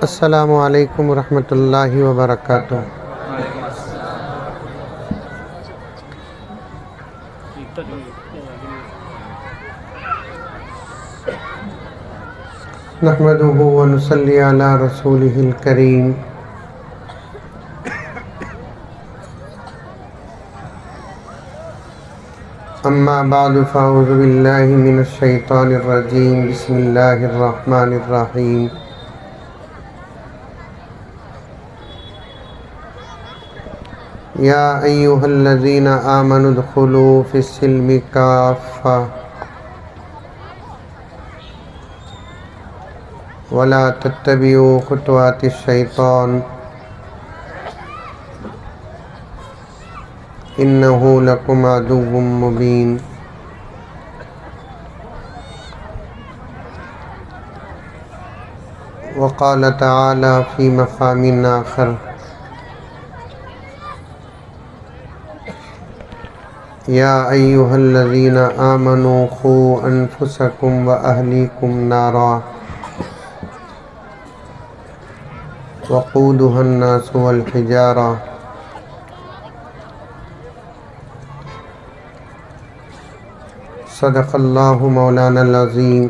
अस्सलामु अलैकुम रहमतुल्लाहि व बरकातुहू। नहमदुहु व नुसल्ली अला रसूलिहिल करीम। अम्मा बादु फ़अऊज़ु बिल्लाहि मिनश शैतानिर रजीम। बिस्मिल्लाहिर रहमानिर रहीम। या अय्युहल्लज़ीना आमनु उद्खुलू फ़िस्सिल्मि काफ़्फ़ा वला तत्तबिऊ खुतवातिश शैतान इन्नहु लकुम अदुव्वुम मुबीन। वक़ाल तआला फ़ी मक़ामिन आख़र या अय्युहल्लज़ीना आमनू क़ू अन्फुसकुम व अहलीकुम नारा वक़ूदुहन नासु वल हिजारा सदक़ल्लाहु मौलानल अज़ीम।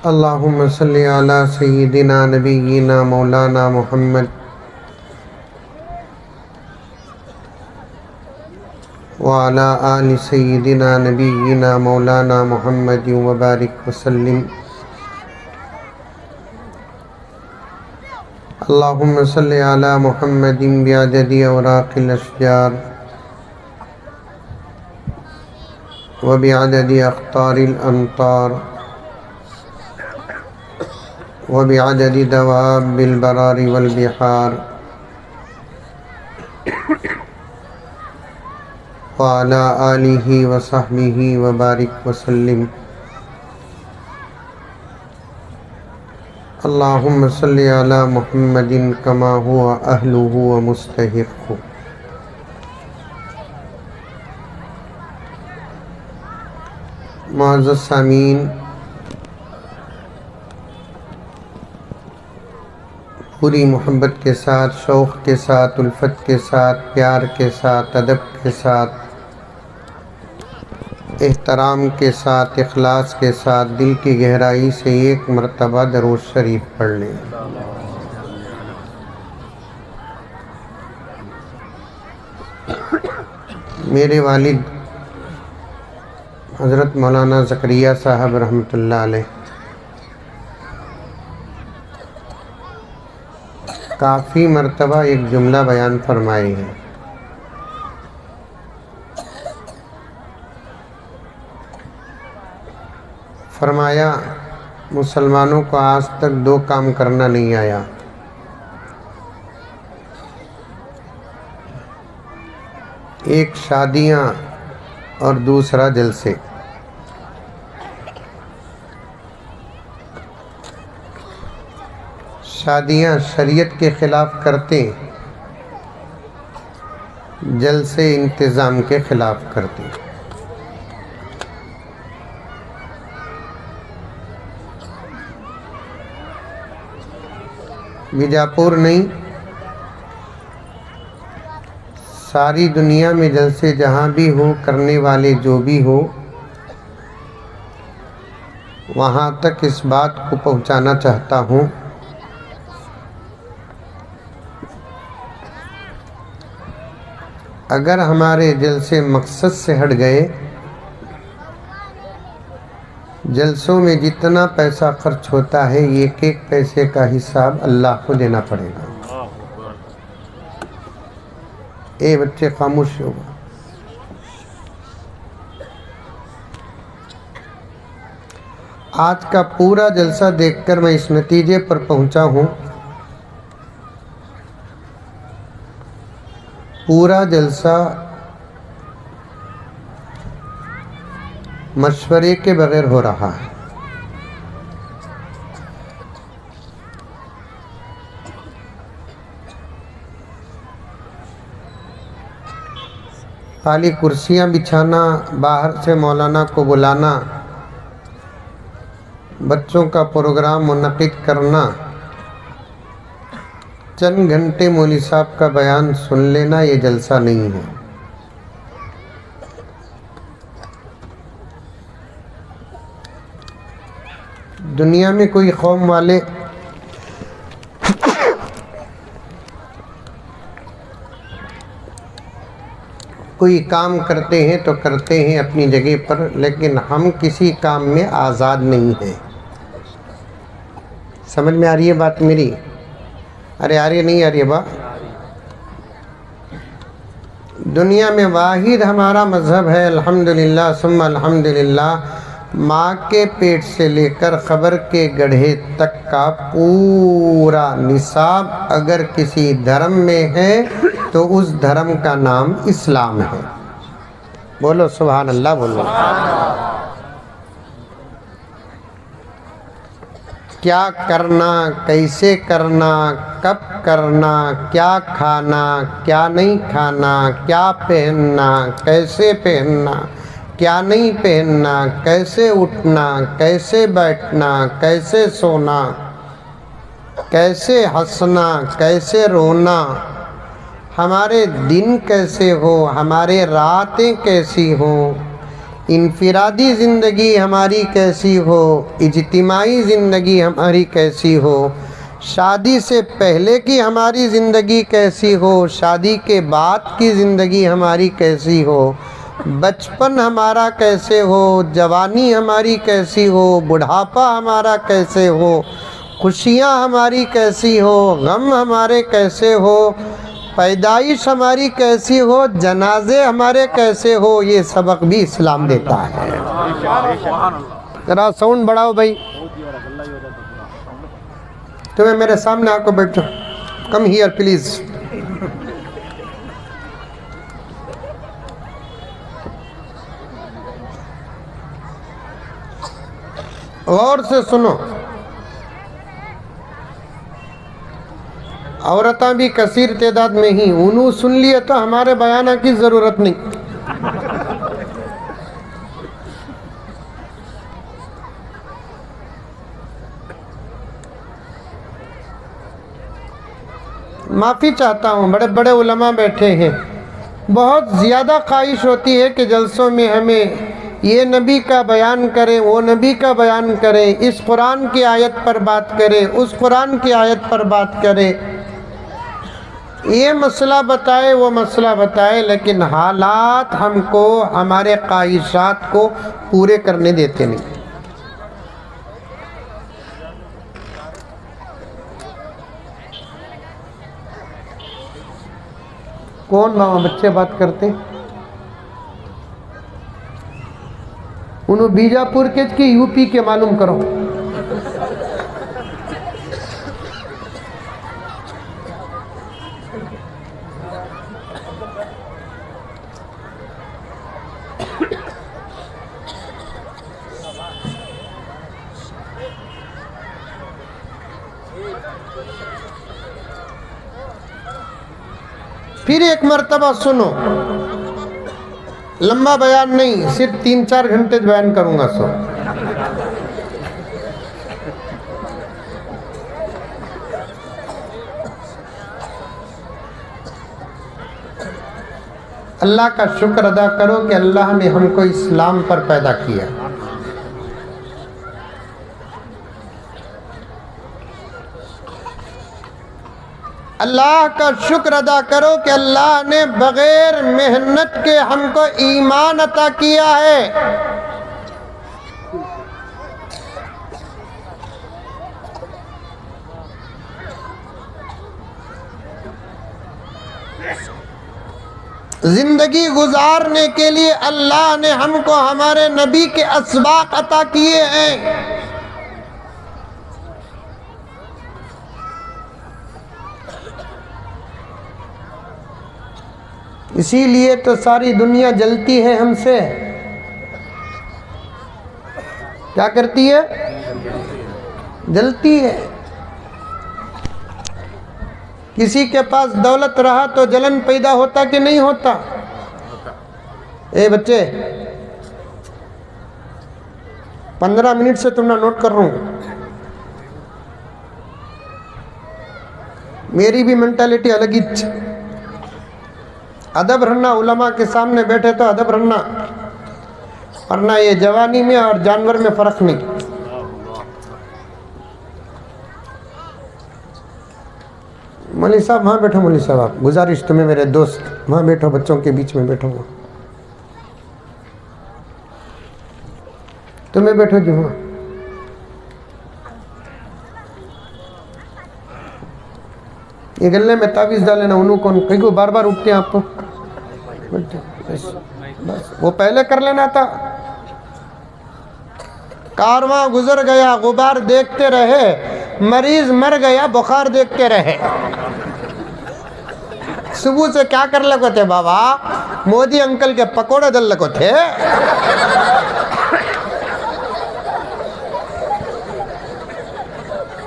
अल्लाहुम्मा सल्लि अला सय्यिदिना नबिय्यिना मौलाना मुहम्मद व अला आलि सय्यिदिना नबिय्यिना मौलाना मुहम्मद व बारिक वसल्लिम। अल्लाहुम्मा सल्लि अला मुहम्मदिन बिअददि औराक़िल अशजार व बिअददि अख़तारिल अमतार व बिअददि दवाबिल बरारि वल बिहार व अला आलिहि व सहबिहि व बारिक वसल्लिम। अल्लाहुम्मा सल्लि अला मुहम्मदिन कमा हुवा अहलुहु व मुस्तहिक़्क़ु। मुअज़्ज़ज़ सामीन, पूरी मोहब्बत के साथ, शौक़ के साथ, उल्फत के साथ, प्यार के साथ, अदब के साथ, एहतराम के साथ, इखलास के साथ, दिल की गहराई से एक मरतबा दरूद शरीफ पढ़ लें। मेरे वालिद हज़रत मौलाना ज़करिया साहब रहमतुल्लाह अलैह काफ़ी मरतबा एक जुमला बयान फरमाए हैं। फरमाया, मुसलमानों को आज तक दो काम करना नहीं आया। एक शादियाँ और दूसरा जलसे। शादियाँ शरीयत के ख़िलाफ़ करते, जलसे इंतज़ाम के ख़िलाफ़ करते। बीजापुर नहीं, सारी दुनिया में जलसे जहाँ भी हो, करने वाले जो भी हो, वहाँ तक इस बात को पहुँचाना चाहता हूँ अगर हमारे जलसे मकसद से हट गए, जलसों में जितना पैसा खर्च होता है, एक एक पैसे का हिसाब अल्लाह को देना पड़ेगा। ए बच्चे खामोश हो। आज का पूरा जलसा देखकर मैं इस नतीजे पर पहुंचा हूं, पूरा जलसा मशवरे के बगैर हो रहा है। खाली कुर्सियां बिछाना, बाहर से मौलाना को बुलाना, बच्चों का प्रोग्राम मुनक़िद करना, चंद घंटे मौलवी साहब का बयान सुन लेना, ये जलसा नहीं है। दुनिया में कोई कौम वाले कोई काम करते हैं तो करते हैं अपनी जगह पर, लेकिन हम किसी काम में आज़ाद नहीं हैं। समझ में आ रही है बात मेरी? अरे आ रही नहीं आ रही है बात? दुनिया में वाहिद हमारा मज़हब है अल्हम्दुलिल्लाह सुम्मा अल्हम्दुलिल्लाह, माँ के पेट से लेकर ख़बर के गड्ढे तक का पूरा निसाब अगर किसी धर्म में है तो उस धर्म का नाम इस्लाम है। बोलो सुभान अल्लाह। बोलो क्या करना, कैसे करना, कब करना, क्या खाना, क्या नहीं खाना, क्या पहनना, कैसे पहनना, क्या नहीं पहनना, कैसे उठना, कैसे बैठना, कैसे सोना, कैसे हंसना, कैसे रोना, हमारे दिन कैसे हो, हमारे रातें कैसी हो, इनफिरादी ज़िंदगी हमारी कैसी हो, इज्तिमाई ज़िंदगी हमारी कैसी हो, शादी से पहले की हमारी ज़िंदगी कैसी हो, शादी के बाद की ज़िंदगी हमारी कैसी हो, बचपन हमारा कैसे हो, जवानी हमारी कैसी हो, बुढ़ापा हमारा कैसे हो, खुशियाँ हमारी कैसी हो, गम हमारे कैसे हो, पैदाइश हमारी कैसी हो, जनाजे हमारे कैसे हो, ये सबक भी इस्लाम देता है। जरा साउंड बढ़ाओ भाई। तुम्हें मेरे सामने आकर बैठो, कम हियर प्लीज। गौर से सुनो, औरतें भी कसीर तादाद में ही, उन्होंने सुन लिए तो हमारे बयाना की ज़रूरत नहीं। माफ़ी चाहता हूँ, बड़े बड़े उलमा बैठे हैं, बहुत ज़्यादा ख्वाहिश होती है कि जलसों में हमें ये नबी का बयान करें, वो नबी का बयान करें, इस कुरान की आयत पर बात करें, उस कुरान की आयत पर बात करें, ये मसला बताए, वो मसला बताए, लेकिन हालात हमको हमारे ख्वाहिशात को पूरे करने देते नहीं। कौन मामा बच्चे बात करते? उन्होंने बीजापुर के कि यूपी के मालूम करो। फिर एक मर्तबा सुनो, लंबा बयान नहीं, सिर्फ 3-4 घंटे बयान करूंगा। सो अल्लाह का शुक्र अदा करो कि अल्लाह ने हमको इस्लाम पर पैदा किया। अल्लाह का शुक्र अदा करो कि अल्लाह ने बग़ैर मेहनत के हमको ईमान अता किया है। जिंदगी गुजारने के लिए अल्लाह ने हमको हमारे नबी के असबाक अता किए हैं। इसीलिए तो सारी दुनिया जलती है हमसे। क्या करती है? जलती है। किसी के पास दौलत रहा तो जलन पैदा होता कि नहीं होता? ए बच्चे, 15 मिनट से तुमने नोट कर रहा हूँ। मेरी भी मेंटालिटी अलग ही। अदब रखना, उलमा के सामने बैठे तो अदब रखना, वरना ये जवानी में और जानवर में फर्क नहीं। मौलवी साहब वहाँ बैठो, मौलवी साहब आप, गुजारिश तुम्हें मेरे दोस्त, वहाँ बैठो, बच्चों के बीच में बैठो, तुम्हें बैठो जी वहाँ। ये गले में ताबीज डाले ना, उन्हों कौन कई को बार बार उठते हैं आपको, बस वो पहले कर लेना था। कारवां गुजर गया, गुबार देखते रहे, मरीज मर गया, बुखार देखते रहे। सुबह से क्या कर लगे थे बाबा? मोदी अंकल के पकोड़े दल लगे थे।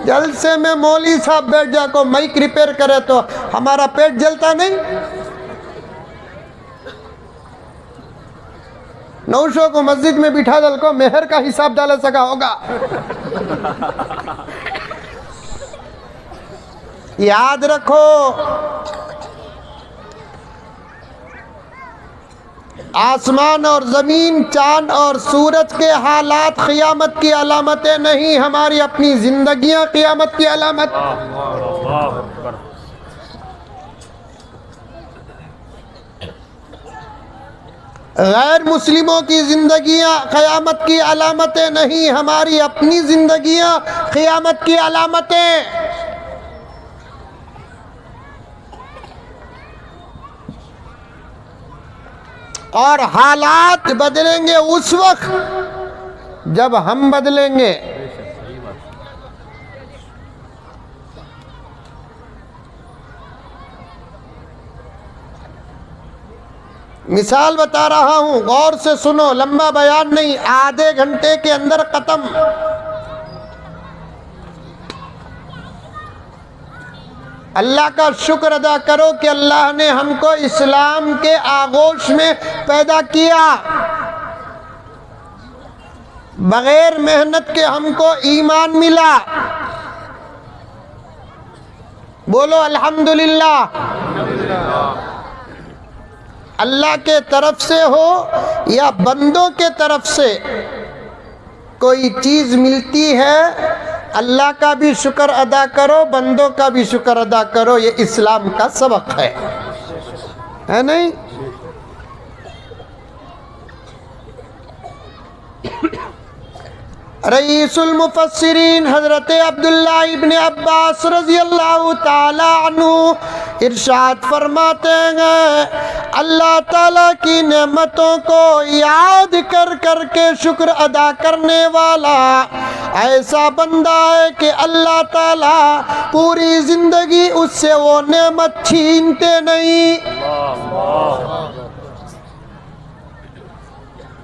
जलसे में मौली साहब बैठ जा को माइक रिपेयर करे तो हमारा पेट जलता नहीं। 900 को मस्जिद में बिठा दल को मेहर का हिसाब डाल सका होगा। याद रखो, आसमान और जमीन, चांद और सूरज के हालात क़यामत की अलामतें नहीं, हमारी अपनी जिंदगियां क़यामत की अलामत। गैर मुस्लिमों की जिंदगियां क़यामत की अलामतें नहीं, हमारी अपनी जिंदगियां क़यामत की अलामतें। और हालात बदलेंगे उस वक्त जब हम बदलेंगे। मिसाल बता रहा हूं, गौर से सुनो, लंबा बयान नहीं, आधे घंटे के अंदर खत्म। अल्लाह का शुक्र अदा करो कि अल्लाह ने हमको इस्लाम के आगोश में पैदा किया। बगैर मेहनत के हमको ईमान मिला। बोलो अल्हम्दुलिल्लाह। अल्लाह के तरफ से हो या बंदों के तरफ से कोई चीज़ मिलती है, अल्लाह का भी शुक्र अदा करो, बंदों का भी शुक्र अदा करो। ये इस्लाम का सबक है नहीं? रईसुल मुफस्सिरीन हज़रत अब्दुल्लाह इब्न अब्बास रज़ी अल्लाह ताला अन्हु इरशाद फरमाते हैं, अल्लाह ताला की नेमतों को याद कर कर के शुक्र अदा करने वाला ऐसा बंदा है कि अल्लाह ताला पूरी ज़िंदगी उससे वो नेमत छीनते नहीं।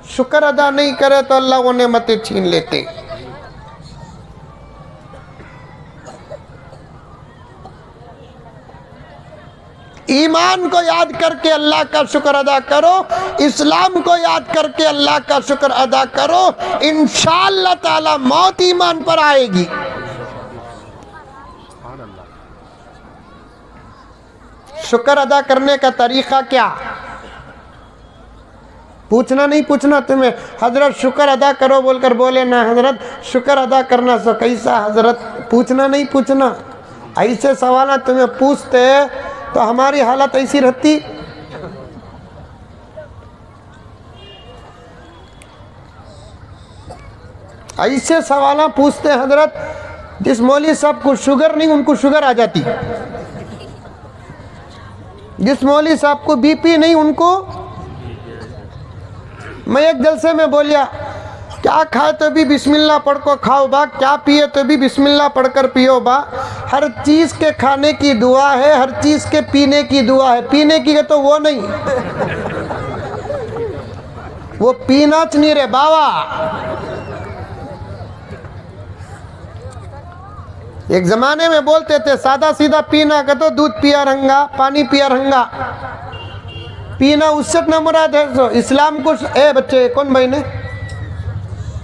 शुक्र अदा नहीं करे तो अल्लाह वो नेमतें छीन लेते। ईमान को याद करके अल्लाह का शुक्र अदा करो, इस्लाम को याद करके अल्लाह का शुक्र अदा करो, इंशाअल्लाह ताला मौत ईमान पर आएगी। शुक्र अदा करने का तरीका क्या? पूछना नहीं पूछना तुम्हें, हजरत शुक्र अदा करो बोलकर बोले ना हजरत शुक्र अदा करना सो कैसा हजरत, पूछना नहीं पूछना। ऐसे सवाल तुम्हें पूछते तो हमारी हालत ऐसी रहती। ऐसे सवाल पूछते हजरत, जिस मौलवी साहब को शुगर नहीं उनको शुगर आ जाती, जिस मौलवी साहब को बीपी नहीं उनको। मैं एक जलसे में बोलिया, क्या खाए तो भी बिस्मिल्लाह पढ़ को खाओ बा, क्या पिए तो भी बिस्मिल्लाह पढ़कर पियो बा। हर चीज़ के खाने की दुआ है, हर चीज़ के पीने की दुआ है। पीने की तो वो नहीं, वो पीना च नहीं रे बाबा। एक ज़माने में बोलते थे सादा सीधा पीना का तो दूध पिया रंगा, पानी पिया रंगा। पीना उससे न मुराद है। सो इस्लाम को ए बच्चे कौन भाई ने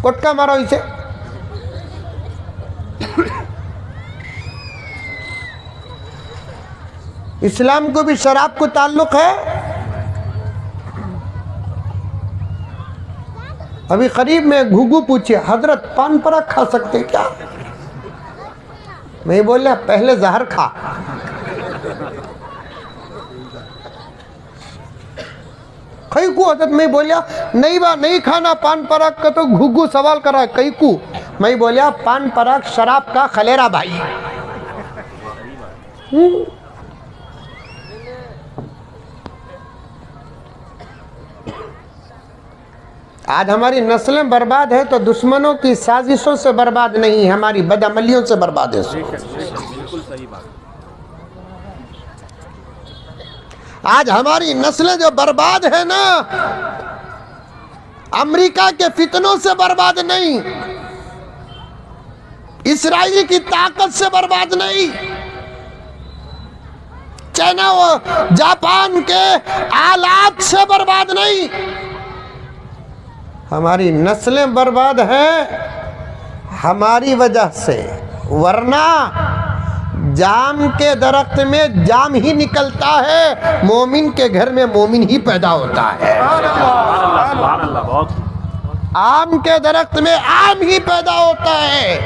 कोटका मारो इसे। इस्लाम को भी शराब को ताल्लुक है। अभी करीब में घुघू पूछे, हजरत पान पराग खा सकते क्या? मैं बोला पहले जहर खा। कैकू हजरत मैं बोलिया नहीं बा नहीं खाना पान पराग का, तो घुघू सवाल करा कैकू। मैं बोलिया पान पराग शराब का खलेरा भाई। आज हमारी नस्लें बर्बाद है तो दुश्मनों की साजिशों से बर्बाद नहीं, हमारी बदअमलियों से बर्बाद है। बिल्कुल सही बात। आज हमारी नस्लें जो बर्बाद है ना, अमेरिका के फितनों से बर्बाद नहीं, इस्राइल की ताकत से बर्बाद नहीं, चाइना व जापान के आलात से बर्बाद नहीं, हमारी नस्लें बर्बाद हैं हमारी वजह से। वरना जाम के दरख्त में जाम ही निकलता है, मोमिन के घर में मोमिन ही पैदा होता है। आम के दरख्त में आम ही पैदा होता है,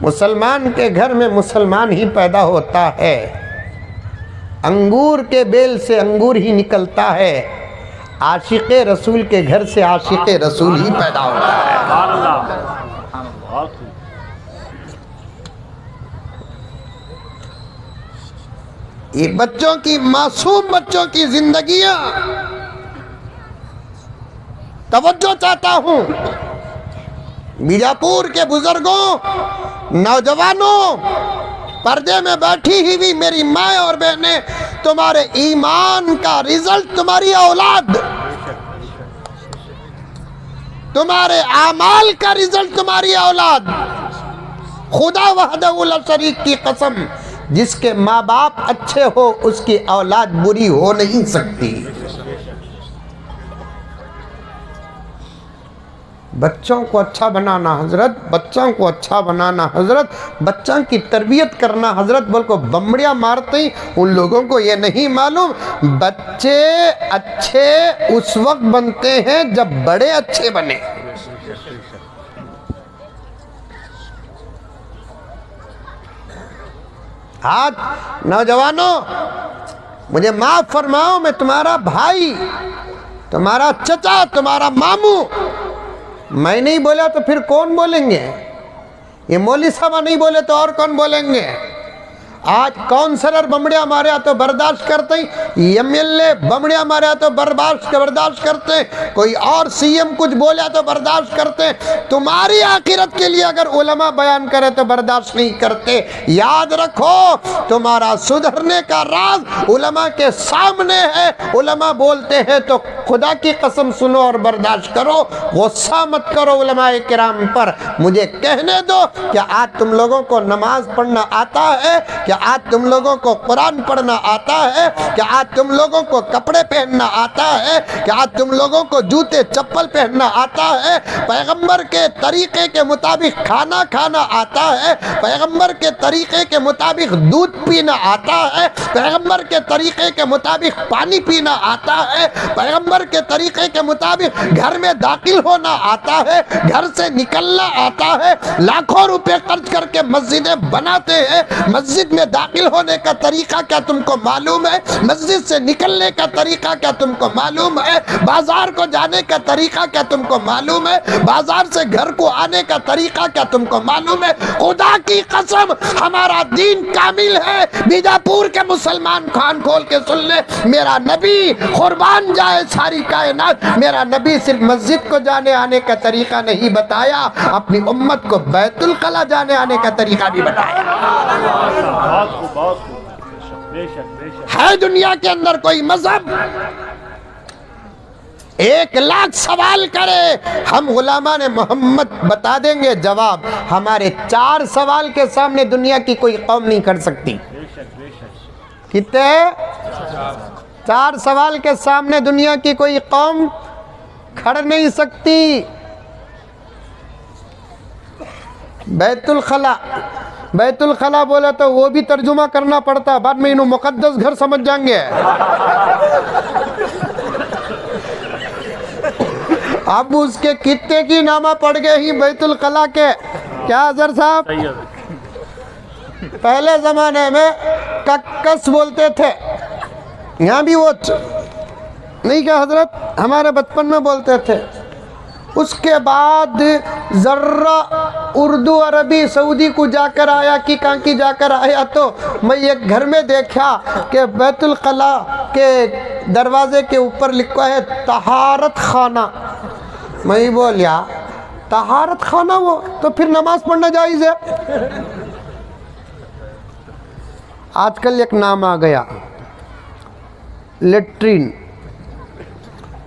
मुसलमान के घर में मुसलमान ही पैदा होता है। अंगूर के बेल से अंगूर ही निकलता है, आशिक़े रसूल के घर से आशिक़े रसूल ही पैदा होता है। ये बच्चों की, मासूम बच्चों की जिंदगियां, तवज्जो चाहता हूं। बीजापुर के बुजुर्गों, नौजवानों, पर्दे में बैठी हुई मेरी माँ और बहनें, तुम्हारे ईमान का रिजल्ट तुम्हारी औलाद, तुम्हारे आमाल का रिजल्ट तुम्हारी औलाद। खुदा वहदहु ला शरीक की कसम, जिसके माँ बाप अच्छे हो उसकी औलाद बुरी हो नहीं सकती। बच्चों को अच्छा बनाना हजरत, बच्चों को अच्छा बनाना हजरत, बच्चों की तरबियत करना हजरत। बोल को बमड़ियाँ मारते ही उन लोगों को ये नहीं मालूम, बच्चे अच्छे उस वक्त बनते हैं जब बड़े अच्छे बने। आज नौजवानों, मुझे माफ फरमाओ, मैं तुम्हारा भाई, तुम्हारा चचा, तुम्हारा मामू, मैं नहीं बोला तो फिर कौन बोलेंगे? ये मौलवी साहब नहीं बोले तो और कौन बोलेंगे? आज काउंसलर बमड़िया मारे तो बर्दाश्त करते हैं, एमएलए बमड़िया मारे तो बर्दाश्त करते हैं, कोई और सीएम कुछ बोला तो बर्दाश्त करते हैं। तुम्हारी आखिरत के लिए अगर उलमा बयान करे तो बर्दाश्त नहीं करते। याद रखो, तुम्हारा सुधरने का राज उलमा के सामने है। उलमा बोलते हैं तो खुदा की कसम सुनो और बर्दाश्त करो, गुस्सा मत करो उलमाए किराम पर। मुझे कहने दो, क्या आज तुम लोगों को नमाज पढ़ना आता है? क्या आज तुम लोगों को कुरान पढ़ना आता है? क्या आज तुम लोगों को कपड़े पहनना आता है? क्या आज तुम लोगों को जूते चप्पल पहनना आता है? पैगंबर के तरीके के मुताबिक खाना खाना आता है? पैगंबर के तरीके के मुताबिक दूध पीना आता है? पैगंबर के तरीके के मुताबिक पानी पीना आता है? पैगंबर के तरीके के मुताबिक घर में दाखिल होना आता है? घर से निकलना आता है? लाखों रुपए खर्च करके मस्जिदें बनाते हैं, मस्जिद में दाखिल होने का तरीका क्या तुमको मालूम है? मस्जिद से निकलने का तरीका क्या तुमको मालूम है? बाजार को जाने का तरीका क्या तुमको मालूम है? बाजार से घर को आने का तरीका क्या तुमको मालूम है? खुदा की कसम, हमारा दीन कामिल है। बीजापुर के मुसलमान कान खोल के सुन ले, मेरा नबी कुर्बान जाए सारी कायनात, मेरा नबी सिर्फ मस्जिद को जाने आने का तरीका नहीं बताया, अपनी उम्मत को बैतुल कला जाने आने का तरीका भी बताया। है दुनिया के अंदर कोई मजहब 1,00,000 सवाल करे, हम गुलामा ने मोहम्मद बता देंगे जवाब। हमारे 4 सवाल के सामने दुनिया की कोई कौम नहीं कर सकती। कितने? 4 सवाल के सामने दुनिया की कोई कौम खड़ नहीं सकती। बैतुल खला, बैतुल खला बोले तो वो भी तर्जुमा करना पड़ता, बाद में इन्हों मुकद्दस घर समझ जाएंगे। अब उसके कितने की नामा पड़ गए ही बैतुल खला के। क्या हजर साहब, पहले जमाने में कक्कस बोलते थे, यहाँ भी वो नहीं क्या हजरत, हमारे बचपन में बोलते थे। उसके बाद जर्रा उर्दू अरबी सऊदी को जाकर आया कि कहाँ की जाकर आया, तो मैं एक घर में देखा कि बैतुल कला के दरवाजे के ऊपर लिखा है तहारत खाना। मैं बोलिया तहारत खाना, वो तो फिर नमाज पढ़ना जायज़ है। आजकल एक नाम आ गया लेट्रिन,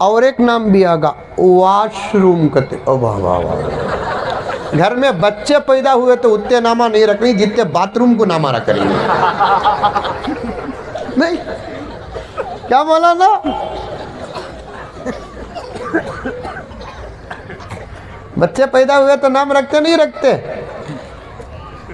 और एक नाम भी आगा वॉशरूम कहते। ओ वाह वाह वाह, घर में बच्चे पैदा हुए तो उतने नामा नहीं रखनी जितने बाथरूम को नामा रख रही नहीं। क्या बोला ना, बच्चे पैदा हुए तो नाम रखते नहीं रखते,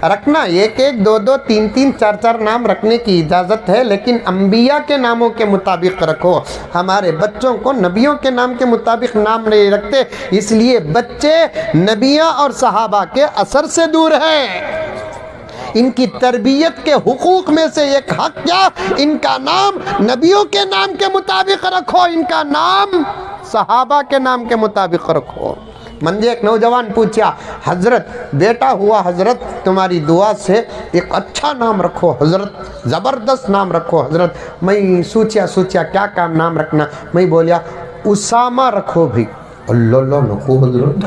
रखना एक एक दो दो तीन तीन चार चार नाम रखने की इजाज़त है, लेकिन अंबिया के नामों के मुताबिक रखो। हमारे बच्चों को नबियों के नाम के मुताबिक नाम नहीं रखते, इसलिए बच्चे नबियाँ और सहाबा के असर से दूर हैं। इनकी तरबियत के हुकूक में से एक हक क्या, इनका नाम नबियों के नाम के मुताबिक रखो, इनका नाम सहाबा के नाम के मुताबिक रखो। मंजे एक नौजवान पूछा, हजरत बेटा हुआ हजरत, तुम्हारी दुआ से एक अच्छा नाम रखो हजरत, ज़बरदस्त नाम रखो हजरत। मैं सोचा क्या काम नाम रखना, मैं बोलिया उसामा रखो भी। अल्लाह नको हजरत।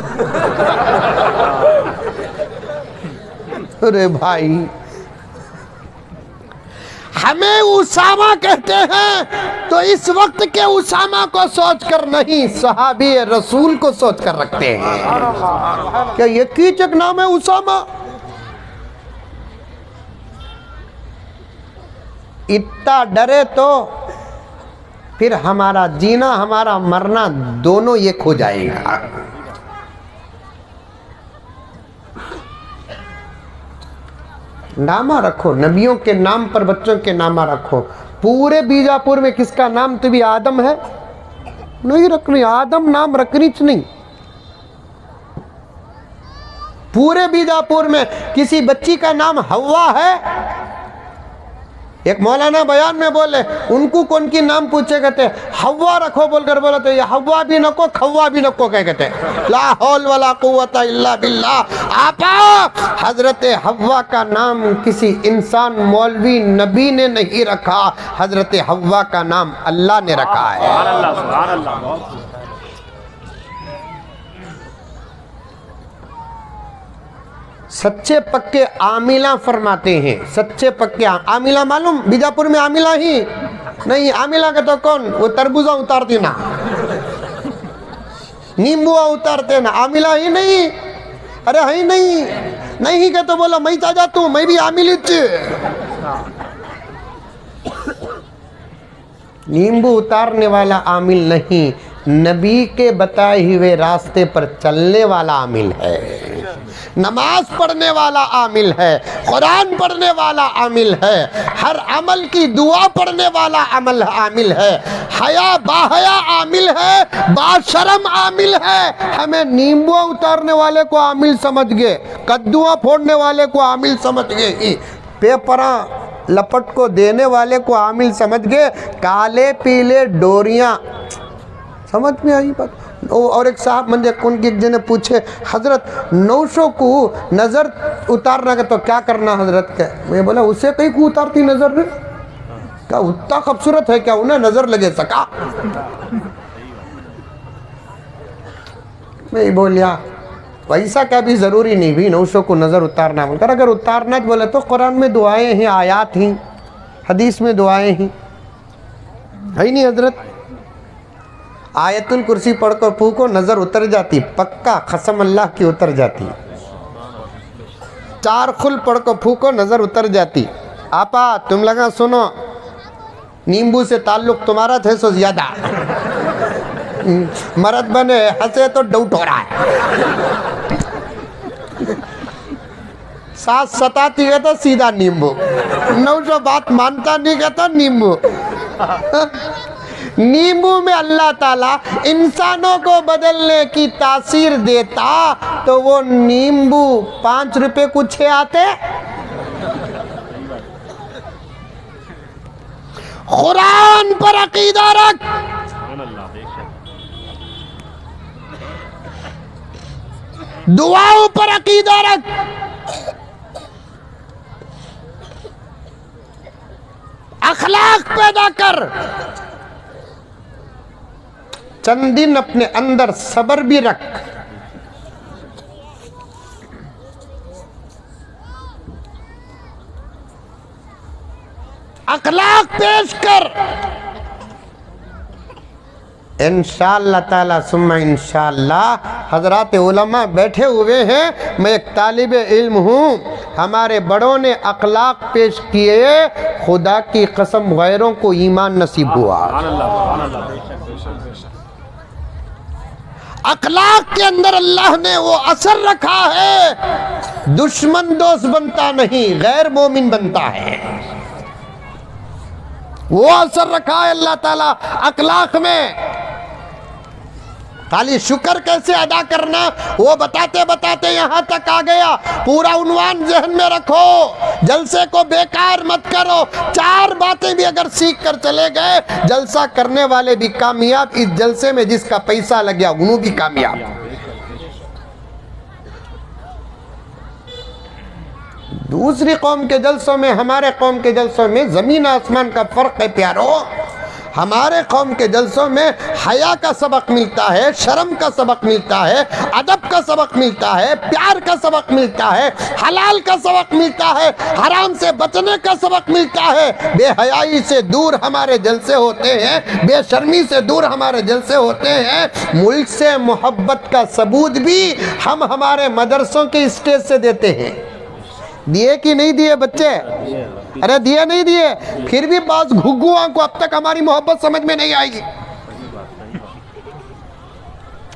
अरे भाई, हमें उसामा कहते हैं तो इस वक्त के उसामा को सोचकर नहीं, सहाबी रसूल को सोचकर रखते हैं। क्या ये कीचक नाम है उसामा? इतना डरे तो फिर हमारा जीना हमारा मरना दोनों एक हो जाएगा। नामा रखो, नबियों के नाम पर बच्चों के नामा रखो। पूरे बीजापुर में किसका नाम तो भी आदम है? नहीं रखनी, आदम नाम रखनी नहीं। पूरे बीजापुर में किसी बच्ची का नाम हवा है? एक मौलाना बयान में बोले, उनको कौन की नाम पूछे कहते हवा रखो बोलकर बोला, तो ये हवा भी नको खवा भी नको कहते, ला हौल वला कुव्वता इल्ला बिल्लाह। आपा हजरत हवा का नाम किसी इंसान मौलवी नबी ने नहीं रखा, हजरत हवा का नाम अल्लाह ने रखा है। सच्चे पक्के आमिला फरमाते हैं, सच्चे पक्के आमिला मालूम, बीजापुर में आमिला ही नहीं, आमिला का तो कौन, वो तरबूजा उतारती ना, नींबुआ उतारते ना, आमिला ही नहीं। अरे है नहीं, नहीं के तो बोला मैं चाचा तू, मैं भी आमिल। नींबू उतारने वाला आमिल नहीं, नबी के बताए हुए रास्ते पर चलने वाला आमिल है, नमाज पढ़ने वाला आमिल है, कुरान पढ़ने वाला आमिल है, हर अमल की दुआ पढ़ने वाला आमिल है, हया बाहया आमिल है, बाशरम आमिल है। हमें नींबुआ उतारने वाले को आमिल समझ गए, कद्दुआ फोड़ने वाले को आमिल समझ गए, पेपरा लपट को देने वाले को आमिल समझ गए, काले पीले डोरियां समझ में आई बात। और एक साहब मंदिर कौन की जने पूछे, हजरत 900 को नज़र उतारना का तो क्या करना हजरत के? मैं बोला उसे कहीं को उतारती नज़र रे, क्या उतना खूबसूरत है क्या उन्हें नज़र लगे सका? मैं बोलिया वैसा क्या भी ज़रूरी नहीं भी 900 को नज़र उतारना, बोलकर अगर उतारना बोले तो कुरान में दुआएं हैं, आयात ही, हदीस में दुआएं ही है नहीं हजरत। आयतुल कुर्सी पढ़कर फूको नज़र उतर जाती, पक्का कसम अल्लाह की उतर जाती। 4 खुल पढ़कर फूको नज़र उतर जाती। आपा तुम लगा सुनो, नींबू से ताल्लुक तुम्हारा थे सो ज़्यादा, मर्द बने हंसे तो डाउट हो रहा है। सास सताती है तो सीधा नींबू, नौशो बात मानता नहीं है तो नींबू। नींबू में अल्लाह ताला इंसानों को बदलने की तासीर देता तो वो नींबू 5 रुपए को 6 आते। कुरान पर अकीदा रख, दुआओं पर अकीदा रख, अखलाक पैदा कर, चंद दिन अपने अंदर सब्र भी रख। अखलाक पेश कर, इंशाअल्लाह ताला सुम्मा इंशाअल्लाह। हजरात उलमा बैठे हुए हैं, मैं एक तालिब इल्म हूँ, हमारे बड़ों ने अखलाक पेश किए, खुदा की कसम गैरों को ईमान नसीब हुआ। अखलाक के अंदर अल्लाह ने वो असर रखा है, दुश्मन दोस्त बनता नहीं, गैर मोमिन बनता है। वो असर रखा है अल्लाह ताला अखलाक में। खाली शुक्र कैसे अदा करना वो बताते बताते यहां तक आ गया। पूरा उन्वान जहन में रखो, जलसे को बेकार मत करो। 4 बातें भी अगर सीख कर चले गए, जलसा करने वाले भी कामयाब, इस जलसे में जिसका पैसा लग गया उन्हों भी कामयाब। दूसरी कौम के जलसों में हमारे कौम के जलसों में जमीन आसमान का फर्क है प्यारो। हमारे कौम के जलसों में हया का सबक मिलता है, शर्म का सबक मिलता है, अदब का सबक मिलता है, प्यार का सबक मिलता है, हलाल का सबक मिलता है, हराम से बचने का सबक मिलता है। बेहयाई से दूर हमारे जलसे होते हैं, बेशर्मी से दूर हमारे जलसे होते हैं। मुल्क से मोहब्बत का सबूत भी हम हमारे मदरसों के स्टेज से देते हैं। दिए कि नहीं दिए बच्चे? अरे दिए नहीं दिए? फिर भी बास घुग्गुओं को अब तक हमारी मोहब्बत समझ में नहीं आएगी।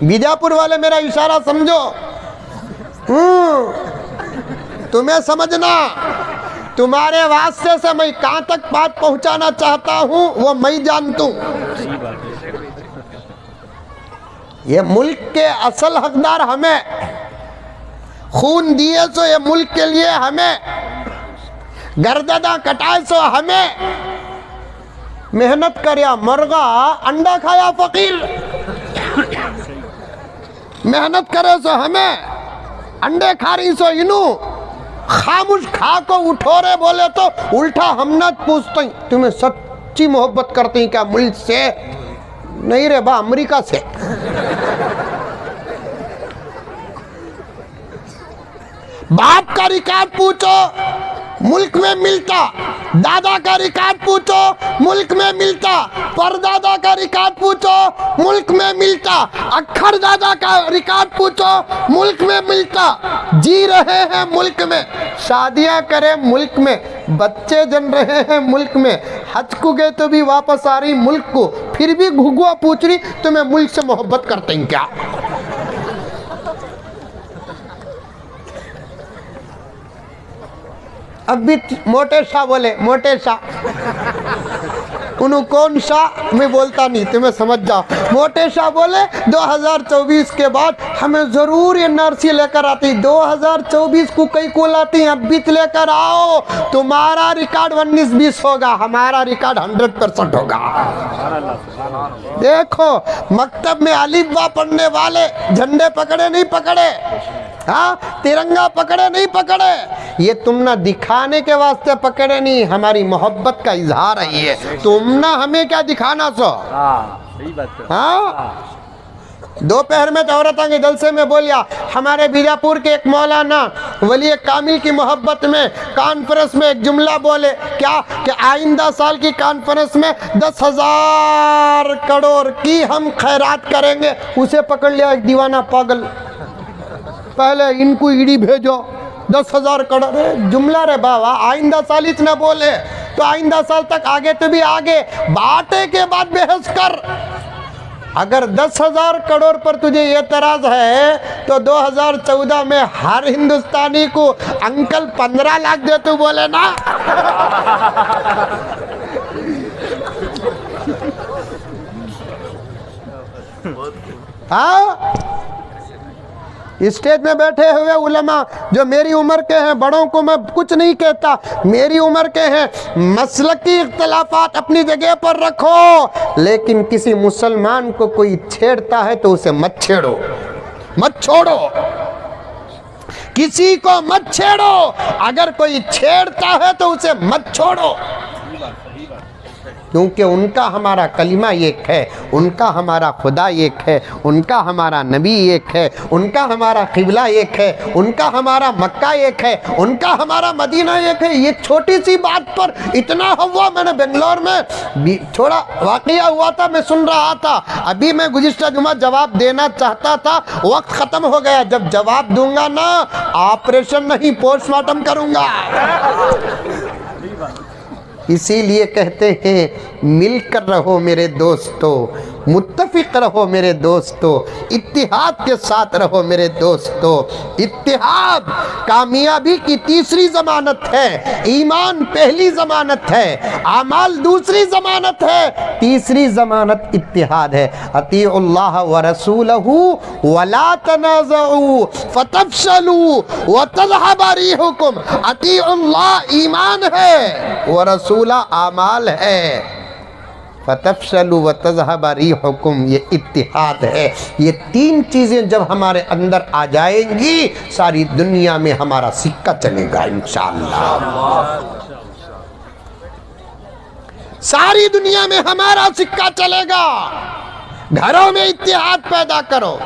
बीजापुर वाले मेरा इशारा समझो, तुम्हें समझना, तुम्हारे वास्ते से मैं कहां तक बात पहुंचाना चाहता हूं वो मैं जानता हूं। ये मुल्क के असल हकदार हमें, खून दिए सो ये मुल्क के लिए हमें, गर्ददा कटाए सो हमें, मेहनत करया मुर्गा अंडा खाया फकीर। मेहनत करे सो हमें, अंडे खा रही सो इनू, खामुश खा को उठो रे बोले तो उल्टा हम न पूछते तुम्हें सच्ची मोहब्बत करती क्या मुल्क से? नहीं रे बा अमेरिका से। बाप का रिकॉर्ड पूछो मुल्क में मिलता, दादा का रिकॉर्ड पूछो मुल्क में मिलता, परदादा का रिकॉर्ड पूछो मुल्क में मिलता, अक्खर दादा का रिकॉर्ड पूछो मुल्क में मिलता। जी रहे हैं मुल्क में, शादियां करें मुल्क में, बच्चे जन रहे हैं मुल्क में, हज को गए तो भी वापस आ रही मुल्क को, फिर भी घुगुआ पूछ रही तुम्हें मुल्क से मोहब्बत करते हैं क्या? अब भी मोटे शाह बोले, मोटे शाह उन्होंने कौन शाह मैं बोलता नहीं, तुम्हें समझ जाओ। मोटे शाह बोले 2024 के बाद हमें जरूर एनआरसी लेकर आती, 2024 को कई को लाती, अब भी लेकर आओ, तुम्हारा रिकॉर्ड 19-20 होगा, हमारा रिकॉर्ड 100% होगा। देखो मकतब में अलीफ बा पढ़ने वाले झंडे पकड़े नहीं पकड़े, हाँ तिरंगा पकड़े नहीं पकड़े, ये तुम ना दिखाने के वास्ते पकड़े नहीं, हमारी मोहब्बत का इजहार है ये। तुम ना हमें क्या दिखाना सो? सही बात है। हाँ दोपहर में तो औरतों के जलसे में बोलिया, हमारे बीजापुर के एक मौलाना वली कामिल की मोहब्बत में कॉन्फ्रेंस में एक जुमला बोले, क्या कि आइंदा साल की कॉन्फ्रेंस में 10,000 करोड़ की हम खैरात करेंगे। उसे पकड़ लिया एक दीवाना पागल, पहले इनको ईडी भेजो, 10,000 करोड़ जुमला रे बाबा, आइंदा साल इतना बोले तो आइंदा साल तक आगे तो भी आगे, बाटे के बाद बहस कर। अगर 10,000 करोड़ पर तुझे ये एतराज है तो 2014 में हर हिंदुस्तानी को अंकल 15 लाख दे, तू बोले ना। हाँ, स्टेज में बैठे हुए उलमा जो मेरी उम्र के हैं, बड़ों को मैं कुछ नहीं कहता, मेरी उम्र के हैं, मसलकी इख्तिलाफात अपनी जगह पर रखो, लेकिन किसी मुसलमान को कोई छेड़ता है तो उसे मत छेड़ो, मत छोड़ो, किसी को मत छेड़ो। अगर कोई छेड़ता है तो उसे मत छोड़ो, क्योंकि उनका हमारा कलिमा एक है, उनका हमारा खुदा एक है, उनका हमारा नबी एक है, उनका हमारा क़िबला एक है, उनका हमारा मक्का एक है, उनका हमारा मदीना एक है। ये छोटी सी बात पर इतना हुआ। मैंने बेंगलोर में थोड़ा वाक़या हुआ था, मैं सुन रहा था, अभी मैं गुज़िश्ता जुमा जवाब देना चाहता था, वक्त ख़त्म हो गया। जब जवाब दूंगा ना, ऑपरेशन नहीं पोस्टमार्टम करूँगा। इसीलिए कहते हैं मिलकर रहो मेरे दोस्तों, मुत्तफिक रहो मेरे दोस्तों, इत्तिहाद के साथ रहो मेरे दोस्तों। इत्तिहाद कामयाबी की तीसरी ज़मानत है, ईमान पहली ज़मानत है, आमाल दूसरी ज़मानत है, तीसरी ज़मानत इत्तिहाद है। अतीउल्लाह व रसूलहू वला तनाज़ऊ फतफशलू व तज़हब रिहुकुम। अतीउल्लाह ईमान है, व रसूला आमाल है, फतफशलू व तज़हब रिहुकुम ये इत्तिहाद है। ये तीन चीज़ें जब हमारे अंदर आ जाएंगी, सारी दुनिया में हमारा सिक्का चलेगा इंशाअल्लाह। सारी दुनिया में हमारा सिक्का चलेगा। घरों में इत्तिहाद पैदा करो,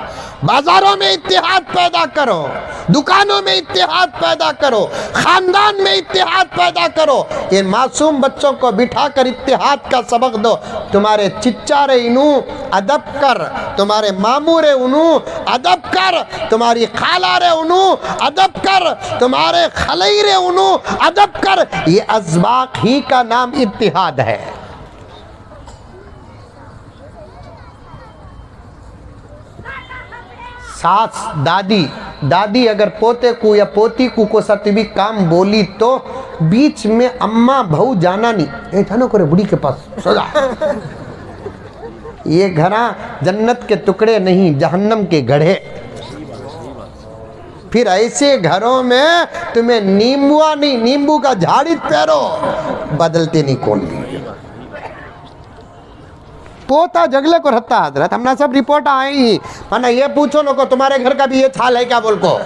बाजारों में इत्तिहाद पैदा करो, दुकानों में इत्तिहाद पैदा करो, खानदान में इत्तिहाद पैदा करो। इन मासूम बच्चों को बिठाकर इत्तिहाद का सबक दो। तुम्हारे चिच्चारे इनू अदब कर, तुम्हारे मामूरे उनू अदब कर, तुम्हारी खालारे उनू अदब कर, तुम्हारे खलईरे उनू अदब कर। ये अज़बाक ही का नाम इत्तिहाद है। सास दादी, दादी अगर पोते को या पोती को सत भी काम बोली तो बीच में अम्मा भाऊ जाना नहीं। ए थानो करे बुढ़ी के पास सजा। ये घरा जन्नत के टुकड़े नहीं, जहन्नम के गढ़े। फिर ऐसे घरों में तुम्हें नींबुआ नहीं, नींबू का झाड़ी पैरो, बदलते नहीं कौन भी। पोता जगले को रहता हजरत, हमने सब रिपोर्ट आई, माना ये पूछो लो को तुम्हारे घर का भी ये हाल है क्या बोल को।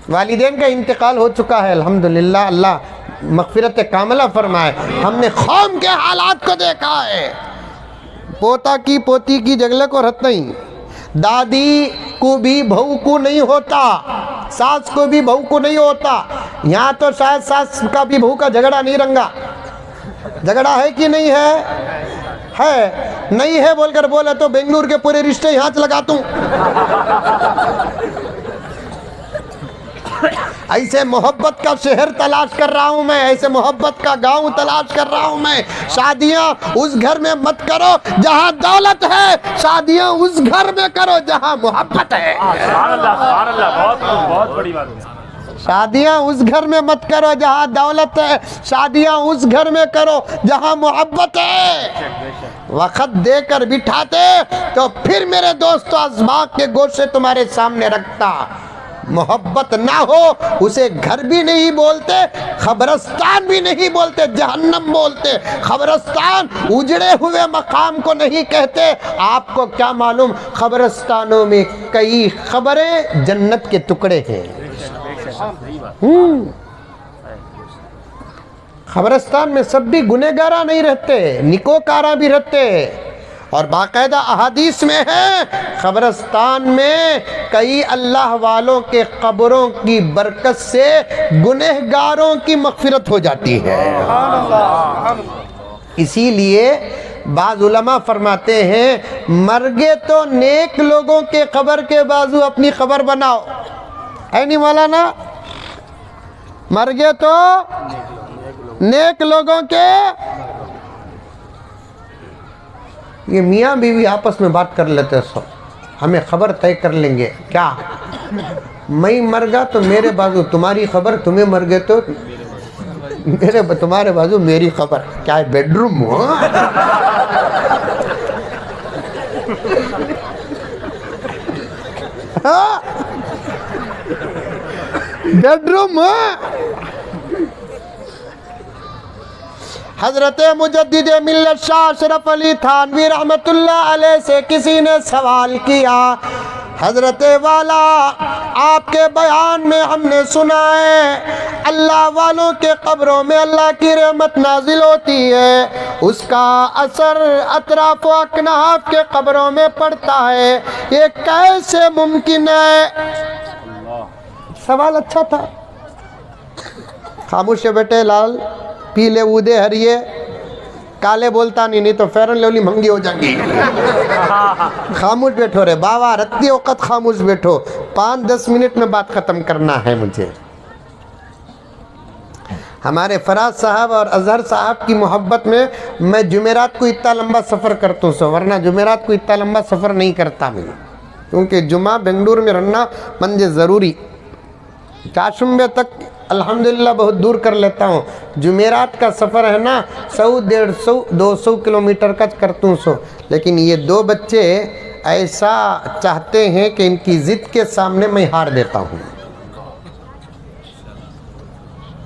वालिदैन का इंतकाल हो चुका है अल्हम्दुलिल्लाह, अल्लाह मग़फ़िरत कामिला फरमाए। हमने कौम के हालात को देखा है। पोता की पोती की जगले को रहता ही, दादी को भी बहू को नहीं होता, सास को भी बहू को नहीं होता। यहाँ तो शायद सास का भी बहू का झगड़ा नहीं रंगा। झगड़ा है कि नहीं है? है नहीं है बोलकर बोले तो बेंगलुरु के पूरे रिश्ते यहाँ से लगा दूं। ऐसे मोहब्बत का शहर तलाश कर रहा हूं मैं, ऐसे मोहब्बत का गांव तलाश कर रहा हूं मैं। शादियां उस घर में मत करो जहां दौलत है, शादियां उस घर में करो जहां मोहब्बत है। बहुत बड़ी बात है। शादियां उस घर में मत करो जहां दौलत है, शादियां उस घर में करो जहां मोहब्बत है। वक्त देकर बिठाते तो फिर मेरे दोस्तों अज़बाक के गोशे तुम्हारे सामने रखता। मोहब्बत ना हो उसे घर भी नहीं बोलते, खबरस्तान भी नहीं बोलते, जहन्नम बोलते। खबरस्तान उजड़े हुए मकाम को नहीं कहते। आपको क्या मालूम, खबरस्तानों में कई खबरें जन्नत के टुकड़े हैं। खबरस्तान में सब भी गुनेगारा नहीं रहते, निकोकारा भी रहते। और बाकायदा अहादीस में है, खबरस्तान में कई अल्लाह वालों के कब्रों की बरकत से गुनहगारों की मग़फ़िरत हो जाती है। इसीलिए बाज़ उलमा फरमाते हैं, मर गए तो नेक लोगों के कब्र के बाजू अपनी कब्र बनाओ। है नहीं मौलाना? मर गए तो नेक लोगों के, ये मियाँ बीवी आपस में बात कर लेते सो, हमें खबर तय कर लेंगे क्या, मैं मर गया तो मेरे बाजू तुम्हारी खबर, तुम्हें मर गए तो मेरे तुम्हारे बाजू मेरी खबर। क्या है बेडरूम हो? बेडरूम हो? हजरत मुजद्दिद मिल्लत शाह अशरफ अली थानवी रहमतुल्लाह अलैह से किसी ने सवाल किया, हजरत वाला आपके बयान में हमने सुना है अल्लाह वालों के कब्रों में अल्लाह की रहमत नाजिल होती है, उसका असर अतराफ व अकनाफ के कब्रों में पड़ता है, ये कैसे मुमकिन है? सवाल अच्छा था। खामोश है बेटे लाल, पीले ऊदे हरिए काले बोलता नहीं तो फेरन लवली महंगी हो जाएगी। खामोश बैठो रे बाबा, रत्ती वक़्त खामोश बैठो, 5-10 मिनट में बात ख़त्म करना है मुझे। हमारे फराज साहब और अजहर साहब की मोहब्बत में मैं जुमेरात को इतना लंबा सफ़र करता हूँ, वरना जुमेरात को इतना लंबा सफ़र नहीं करता मैं, क्योंकि जुमा बेंगलुरु में रहना मंजे ज़रूरी। काशुम्बे तक अल्हम्दुलिल्लाह बहुत दूर कर लेता हूँ, जुमेरात का सफ़र है ना 100-150-200 किलोमीटर का करता हूँ सो। लेकिन ये दो बच्चे ऐसा चाहते हैं कि इनकी ज़िद के सामने मैं हार देता हूँ।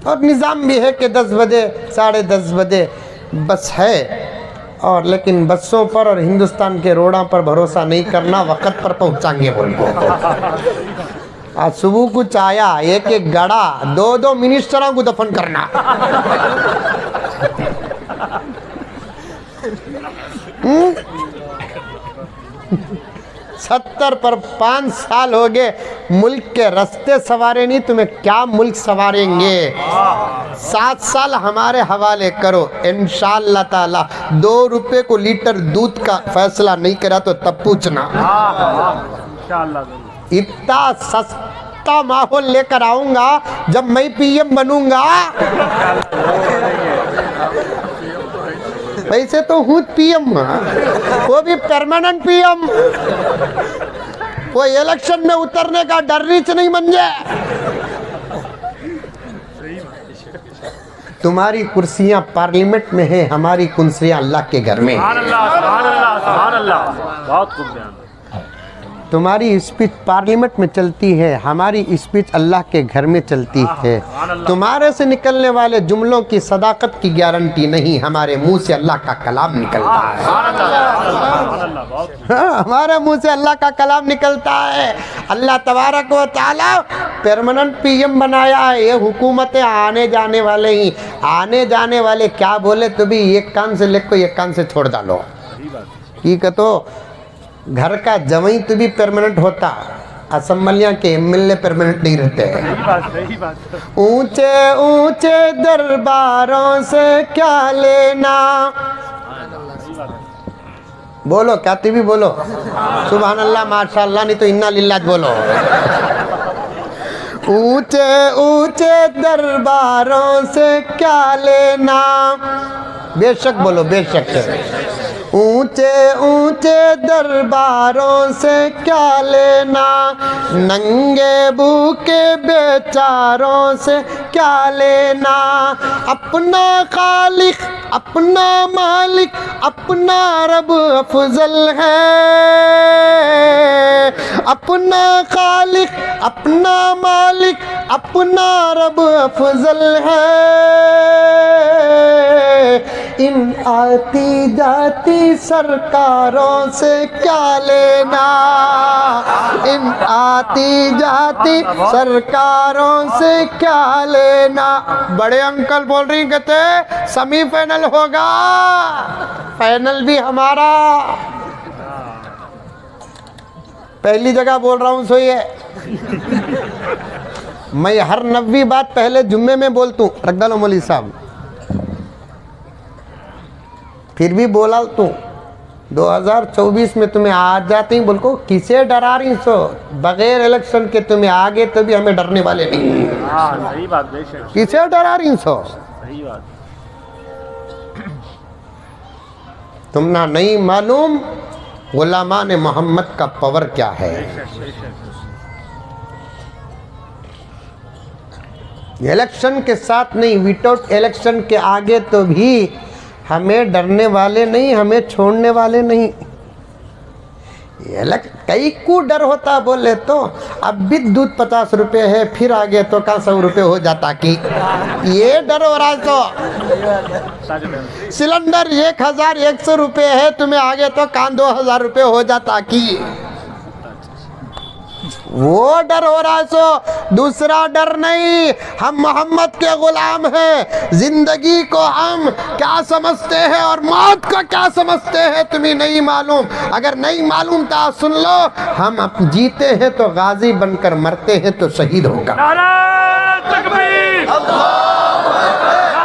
और निज़ाम भी है कि 10 बजे 10:30 बजे बस है, और लेकिन बसों पर और हिंदुस्तान के रोडों पर भरोसा नहीं करना, वक़्त पर पहुँचाएंगे बोल को। आज सुबह कुछ आया, एक गड़ा 2 मिनिस्टरों को दफन करना। 70 पर 5 साल हो गए, मुल्क के रास्ते सवारे नहीं, तुम्हें क्या मुल्क सवारेंगे? 7 साल हमारे हवाले करो, इंशाअल्लाह ताला 2 रुपए को लीटर दूध का फैसला नहीं करा तो तब पूछना। इतना सस्ता माहौल लेकर आऊंगा जब मैं पीएम बनूंगा। वैसे तो हूँ पीएम, वो भी परमानेंट पीएम, वो इलेक्शन में उतरने का डर रीच नहीं बन जाए। तुम्हारी कुर्सियां पार्लियामेंट में है, हमारी कुर्सियां अल्लाह के घर में। बहुत खूब बयान। तुम्हारी स्पीच पार्लियामेंट में चलती है, हमारी स्पीच अल्लाह के घर में चलती है। तुम्हारे से निकलने वाले जुमलों की सदाकत की गारंटी नहीं, हमारे मुंह से अल्लाह का कलाम निकलता है। हाँ, हमारे मुंह से अल्लाह का कलाम निकलता है। अल्लाह तबारक व तआला परमानेंट पीएम बनाया है। ये हुकूमतें आने जाने वाले ही, आने जाने वाले क्या बोले तो भी एक कान से लेकर एक कान से छोड़ डालो। ठीक है, तो घर का जवाई तो भी परमानेंट होता, असम्बलियाँ के एमएलए परमानेंट नहीं रहते। ऊंचे ऊंचे दरबारों से क्या लेना, बोलो क्या भी बोलो, सुभान अल्लाह माशाअल्लाह, नहीं तो इन्ना लिल्लाह बोलो। ऊंचे ऊंचे दरबारों से क्या लेना, बेशक बोलो बेशक। ऊंचे ऊंचे दरबारों से क्या लेना, नंगे भूखे बेचारों से क्या लेना, अपना खालिक अपना मालिक अपना रब अफजल है, अपना खालिक अपना मालिक अपना रब अफजल है। इन आती जाती सरकारों से क्या लेना, इन आती जाती सरकारों से क्या लेना। बड़े अंकल बोल रही, कहते सेमीफाइनल होगा, फाइनल भी हमारा। पहली जगह बोल रहा हूँ सो ये, मैं हर 90 बात पहले जुम्मे में बोलता हूँ, रगदालो मौलवी साहब, फिर भी बोला तू 2024 में तुम्हें आ जाती बोल को, किसे डरा रही सो, बगैर इलेक्शन के तुम्हें आगे तो भी हमें डरने वाले नहीं। हाँ सही बात, बेशक किसे डरा रही सो। सही बात। तुमना नहीं मालूम गुलामान मोहम्मद का पावर क्या है। इलेक्शन के साथ नहीं, विदाउट इलेक्शन के आगे तो भी हमें डरने वाले नहीं, हमें छोड़ने वाले नहीं। कई को डर होता बोले तो अब भी दूध 50 रुपए है, फिर आगे तो कहाँ 100 रुपए हो जाता कि ये डर हो रहा है। तो सिलेंडर 1100 रुपए है, तुम्हें आगे तो कहाँ 2000 रुपए हो जाता कि वो डर हो रहा है। सो दूसरा डर नहीं, हम मोहम्मद के गुलाम हैं। जिंदगी को हम क्या समझते हैं और मौत को क्या समझते हैं तुम्हें नहीं मालूम। अगर नहीं मालूम तो सुन लो, हम अब जीते हैं तो गाजी बनकर, मरते हैं तो शहीद होगा। नारा तकबीर,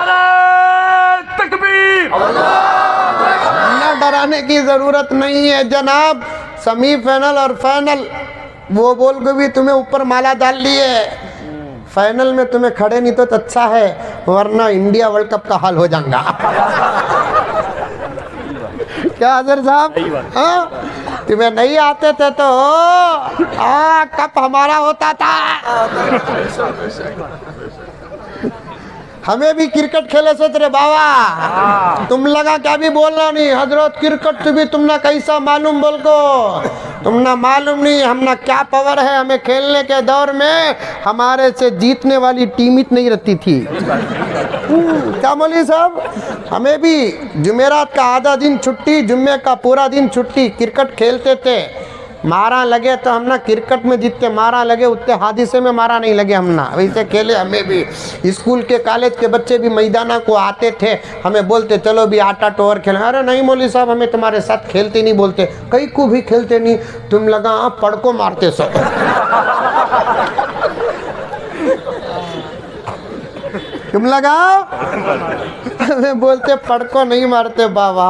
नारा तकबीर। ना डराने की जरूरत नहीं है जनाब। सेमीफाइनल और फाइनल वो बोल के भी तुम्हें ऊपर माला डाल लिए। फाइनल में तुम्हें खड़े नहीं तो अच्छा है, वरना इंडिया वर्ल्ड कप का हाल हो जाएगा। क्या हजर साहब, हाँ तुम्हें नहीं आते थे तो कप हमारा होता था। हमें भी क्रिकेट खेले सोच रहे बाबा, तुम लगा क्या भी बोलना नहीं। हजरत क्रिकेट से भी तुमने कैसा मालूम बोल को, तुमने मालूम नहीं हमने क्या पावर है। हमें खेलने के दौर में हमारे से जीतने वाली टीम ही नहीं रहती थी। क्या मौलवी साहब, हमें भी जुमेरात का आधा दिन छुट्टी, जुम्मे का पूरा दिन छुट्टी, क्रिकेट खेलते थे। मारा लगे तो हम ना क्रिकेट में जीतते, मारा लगे उतने हादिसे में मारा नहीं लगे हम ना, वैसे खेले। हमें भी स्कूल के कॉलेज के बच्चे भी मैदाना को आते थे, हमें बोलते चलो भी 8-8 ओवर खेलें। अरे नहीं मौलवी साहब, हमें तुम्हारे साथ खेलते नहीं बोलते, कई को भी खेलते नहीं, तुम लगा पड़ को मारते सब। तुम लगाओ, हमें बोलते पड़ को नहीं मारते बाबा।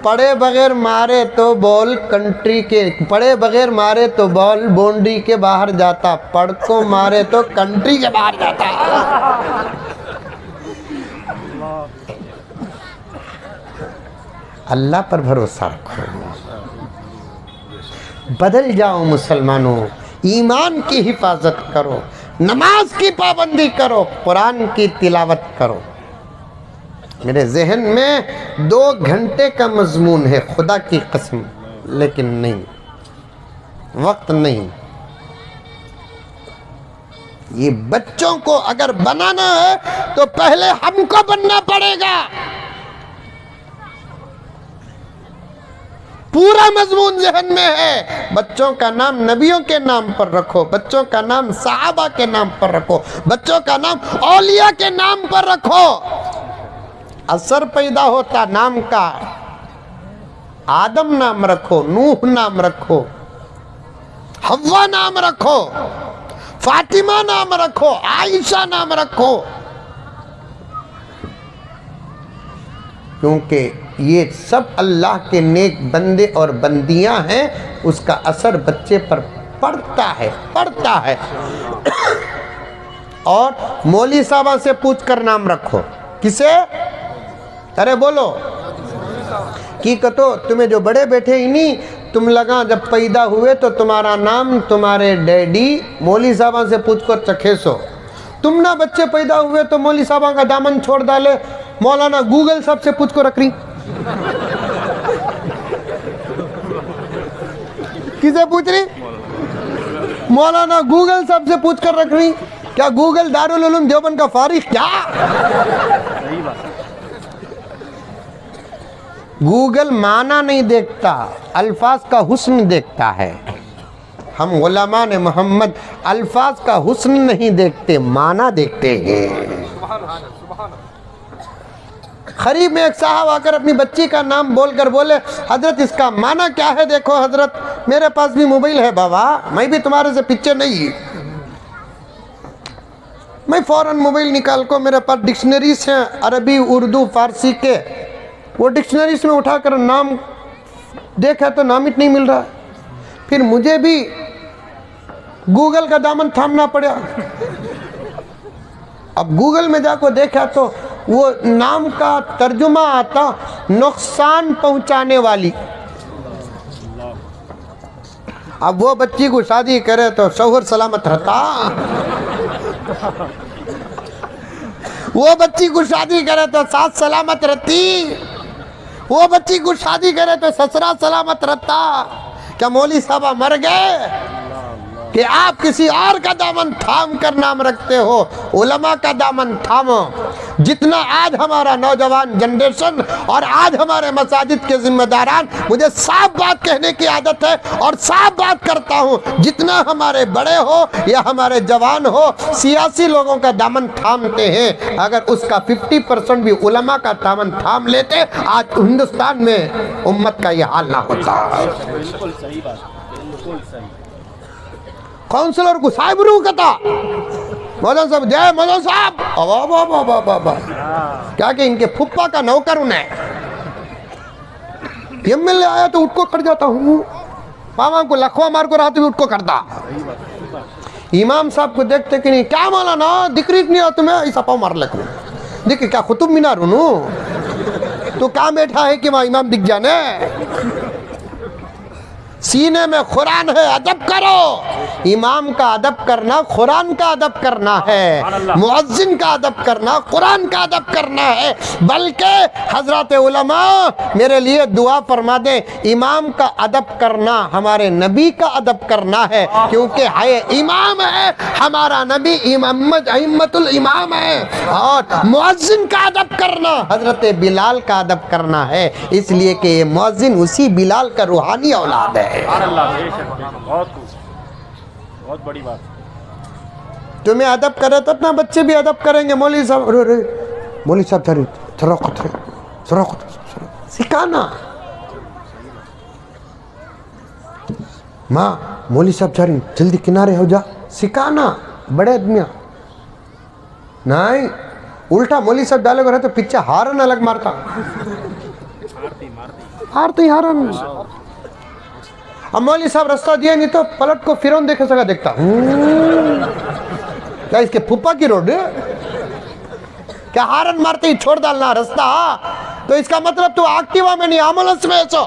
पड़े बगैर मारे तो बॉल कंट्री के, पड़े बगैर मारे तो बॉल बाउंड्री के बाहर जाता, पड़ को मारे तो कंट्री के बाहर जाता। अल्लाह पर भरोसा रखो, बदल जाओ मुसलमानों। ईमान की हिफाजत करो, नमाज की पाबंदी करो, कुरान की तिलावत करो। मेरे जहन में 2 घंटे का मजमून है, खुदा की कसम, लेकिन नहीं, वक्त नहीं। ये बच्चों को अगर बनाना है तो पहले हमको बनना पड़ेगा। पूरा मजमून जहन में है। बच्चों का नाम नबियों के नाम पर रखो, बच्चों का नाम सहाबा के नाम पर रखो, बच्चों का नाम औलिया के नाम पर रखो। असर पैदा होता नाम का, आदम नाम रखो, नूह नाम रखो, हव्वा नाम रखो, फातिमा नाम रखो, आयशा नाम रखो, क्योंकि ये सब अल्लाह के नेक बंदे और बंदियां हैं। उसका असर बच्चे पर पड़ता है। और मौली साहबा से पूछ कर नाम रखो। किसे? अरे बोलो की कतो तुम्हें जो बड़े बैठे ही नहीं, तुम लगा जब पैदा हुए तो तुम्हारा नाम तुम्हारे डैडी मौली साहबा से पूछ कर चखेसो। तुम ना बच्चे पैदा हुए तो मौली साहबा का दामन छोड़ डाले, मौलाना गूगल साहब से पूछ को रख रही। किसे पूछ रही? मौलाना गूगल साहब से पूछ कर रख रही। क्या गूगल दारुल उलूम देवबंद का फारिग? क्या गूगल माना नहीं देखता, अल्फाज का हुस्न देखता है। हम गुलामान मोहम्मद अल्फाज का हुस्न नहीं देखते, माना देखते हैं। खरीब में एक साहब आकर अपनी बच्ची का नाम बोलकर बोले, हजरत इसका माना क्या है? देखो हजरत मेरे पास भी मोबाइल है बाबा, मैं भी तुम्हारे से पीछे नहीं। मैं फौरन मोबाइल निकाल को, मेरे पास डिक्शनरीज हैं अरबी, उर्दू, फारसी के, वो डिक्शनरीज में उठाकर नाम देखा तो नाम ही नहीं मिल रहा। फिर मुझे भी गूगल का दामन थामना पड़ा। अब गूगल में जाकर देखा तो वो नाम का तर्जुमा आता नुकसान पहुंचाने वाली। अब वो बच्ची को शादी करे तो शौहर सलामत रहता, वो बच्ची को शादी करे तो सास सलामत रहती, वो बच्ची को शादी करे तो ससुरा सलामत रहता। क्या मौली साहब मर गए कि आप किसी और का दामन थाम कर नाम रखते हो? उलमा का दामन थामो। जितना आज हमारा नौजवान जनरेशन और आज हमारे मसाजिद के जिम्मेदारान, मुझे साफ बात कहने की आदत है और साफ बात करता हूँ, जितना हमारे बड़े हो या हमारे जवान हो सियासी लोगों का दामन थामते हैं, अगर उसका 50% भी उलमा का दामन थाम लेते, आज हिंदुस्तान में उम्मत का ये हाल ना होता। बिल्कुल सही बात, बिल्कुल सही। काउंसलर को साहब रू कता मौलाना साहब, जय मौलाना साहब, क्या कि इनके फुप्पा का नौकर उन्हें एमएलए आया तो उठको कर जाता हूँ, पावा को लखवा मार को रहा तो भी उठको करता। इमाम साहब को देखते कि नहीं, क्या मौलाना दिख रही नहीं हो तुम्हें, ऐसा पाव मार लग देख क्या कुतुब मीनार हूँ तो कहाँ बैठा है कि वहाँ इमाम दिख जाने। सीने में कुरान है, अदब करो। इमाम का अदब करना कुरान का अदब करना है, मुअज्जिन का अदब करना कुरान का अदब करना है। बल्कि हजरत उलमा मेरे लिए दुआ फरमा दे, इमाम का अदब करना हमारे नबी का अदब करना है, क्योंकि है इमाम है हमारा नबी, इमामतुल इमाम है। और मुअज्जिन का अदब करना हजरत बिलाल का अदब करना है, इसलिए कि ये मुअज्जिन उसी बिलाल का रूहानी औलाद है। बहुत बड़ी बात। तुम्हें अदब करे तो ना बच्चे भी अदब करेंगे। मौली साहब मौली साहब सिखाना, माँ मौली साहब चारी जल्दी किनारे हो जा, सिखाना। बड़े आदमिया नहीं, उल्टा मौली साहब डाले तो पीछे हारन अलग मारता, हारती हारन। अब मौली साहब रास्ता दिया नहीं तो पलट को फिरौन देखे सका देखता, क्या इसके फुप्पा की रोड, क्या हारन मारते ही छोड़ डालना रास्ता, तो इसका मतलब तू एक्टिवा में नहीं एम्बुलेंस में ऐसा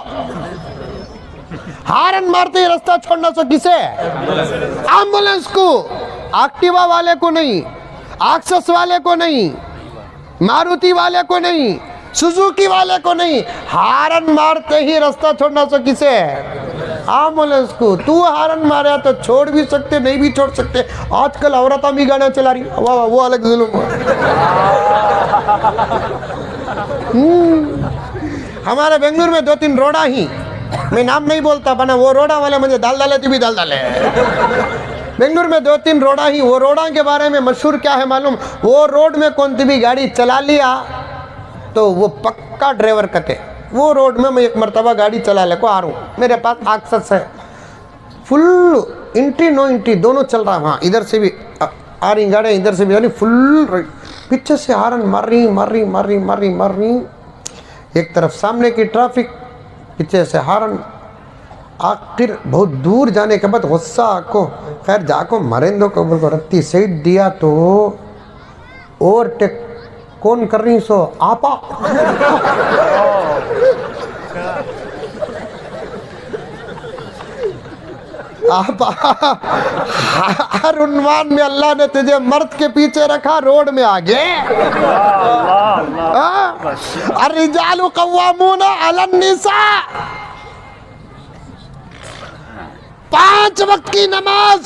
हारन मारते ही रास्ता छोड़ना। सो किसे? एम्बुलेंस को, एक्टिवा वाले को नहीं, एक्सेस वाले को नहीं, मारुति वाले को नहीं, सुजुकी वाले को नहीं, हारन मारते ही रास्ता छोड़ना। सो किसे? एम्बुलेंस को। तू हारन मारा तो छोड़ भी सकते, नहीं भी छोड़ सकते। आजकल औरतें भी गाना चला रही, वाह वो अलग जुल्म। हमारे बेंगलुरु में 2-3 रोड़ा ही, मैं नाम नहीं बोलता बना, वो रोड़ा वाले मुझे दाल डाले तो भी दाल डाले। बेंगलुरु में 2-3 रोड़ा ही, वो रोड़ा के बारे में मशहूर क्या है मालूम? वो रोड में कौन सी भी गाड़ी चला लिया तो वो पक्का ड्राइवर कहते। वो रोड में मैं एक मरतबा गाड़ी चला ले को आ रहा हूँ, मेरे पास एक्सेस है, फुल इंट्री नो इंट्री दोनों चल रहा है, वहाँ इधर से भी आ रही गाड़ी, इधर से भी यानी फुल, पीछे से हारन मार रही। एक तरफ सामने की ट्रैफिक, पीछे से हारन। आखिर बहुत दूर जाने के बाद गुस्सा आको, खैर जाको मरेंदो को रत्ती सईद दिया तो ओवरटेक कौन कर रही सो आपा। आपा हर उन्वान में अल्लाह ने तुझे मर्द के पीछे रखा, रोड में आगे। अर्रिजालु कव्वामूना अलन निसा। 5 वक्त की नमाज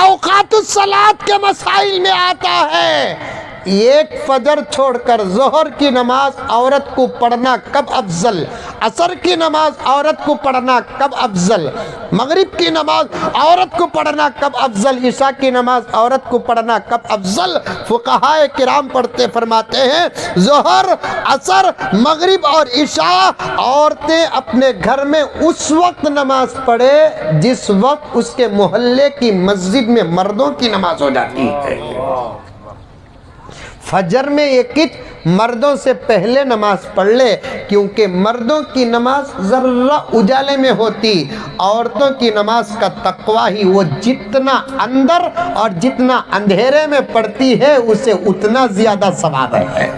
औकातुस सलात के मसाइल में आता है। एक फजर छोड़कर जोहर की नमाज औरत को पढ़ना कब अफजल, असर की नमाज औरत को पढ़ना कब अफजल, मगरिब की नमाज औरत को पढ़ना कब अफजल, ईशा की नमाज औरत को पढ़ना कब अफजल। फुक़हाए किराम पढ़ते फरमाते हैं जोहर, असर, मगरिब और ईशा औरतें अपने घर में उस वक्त नमाज पढ़े जिस वक्त उसके मोहल्ले की मस्जिद में मर्दों की नमाज हो जाती है। फजर में एक मर्दों से पहले नमाज पढ़ ले, क्योंकि मर्दों की नमाज जर्रा उजाले में होती, औरतों की नमाज का तकवा ही वो जितना अंदर और जितना अंधेरे में पढ़ती है उसे उतना ज्यादा सवाब है।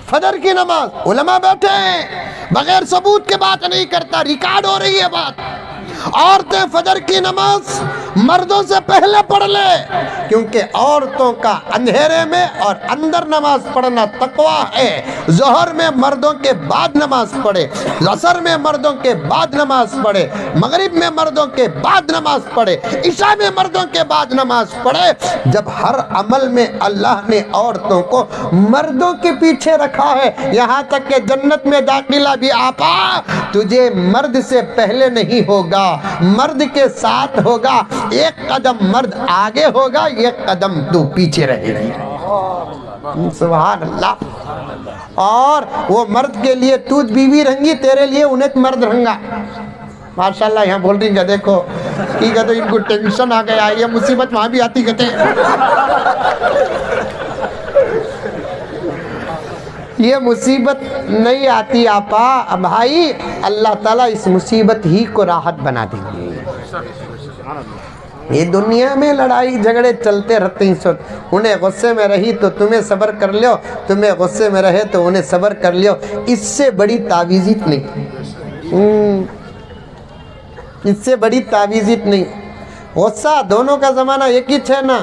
फजर की नमाज उलमा बैठे हैं, बगैर सबूत के बात नहीं करता, रिकॉर्ड हो रही है बात। औरतें फजर की नमाज मर्दों से पहले पढ़ ले, क्योंकि औरतों का अंधेरे में और अंदर नमाज पढ़ना तकवा है। जोहर में मर्दों के बाद नमाज पढ़े, असर में मर्दों के बाद नमाज पढ़े, मगरिब में मर्दों के बाद नमाज पढ़े, ईशा में मर्दों के बाद नमाज पढ़े। जब हर अमल में अल्लाह ने औरतों को मर्दों के पीछे रखा है, यहाँ तक कि जन्नत में दाखिला भी आपा तुझे मर्द से पहले नहीं होगा, मर्द के साथ होगा। एक कदम मर्द आगे होगा, एक कदम तू पीछे रहेगी। सुभान अल्लाह। और वो मर्द के लिए तू बीवी रहेंगी, तेरे लिए उन्हें मर्द रहेंगा। माशाल्लाह। यहाँ बोल रही है देखो कि कहते इनको टेंशन आ गया, ये मुसीबत वहां भी आती कहते ये मुसीबत नहीं आती आपा भाई, अल्लाह ताला इस मुसीबत ही को राहत बना देंगे। ये दुनिया में लड़ाई झगड़े चलते रहते हैं, उन्हें गुस्से में रही तो तुम्हें सब्र कर लियो, तुम्हें गुस्से में रहे तो उन्हें सब्र कर लियो। इससे बड़ी तावीज़ नहीं, इससे बड़ी तावीज़ नहीं। गुस्सा दोनों का ज़माना एक ही है ना,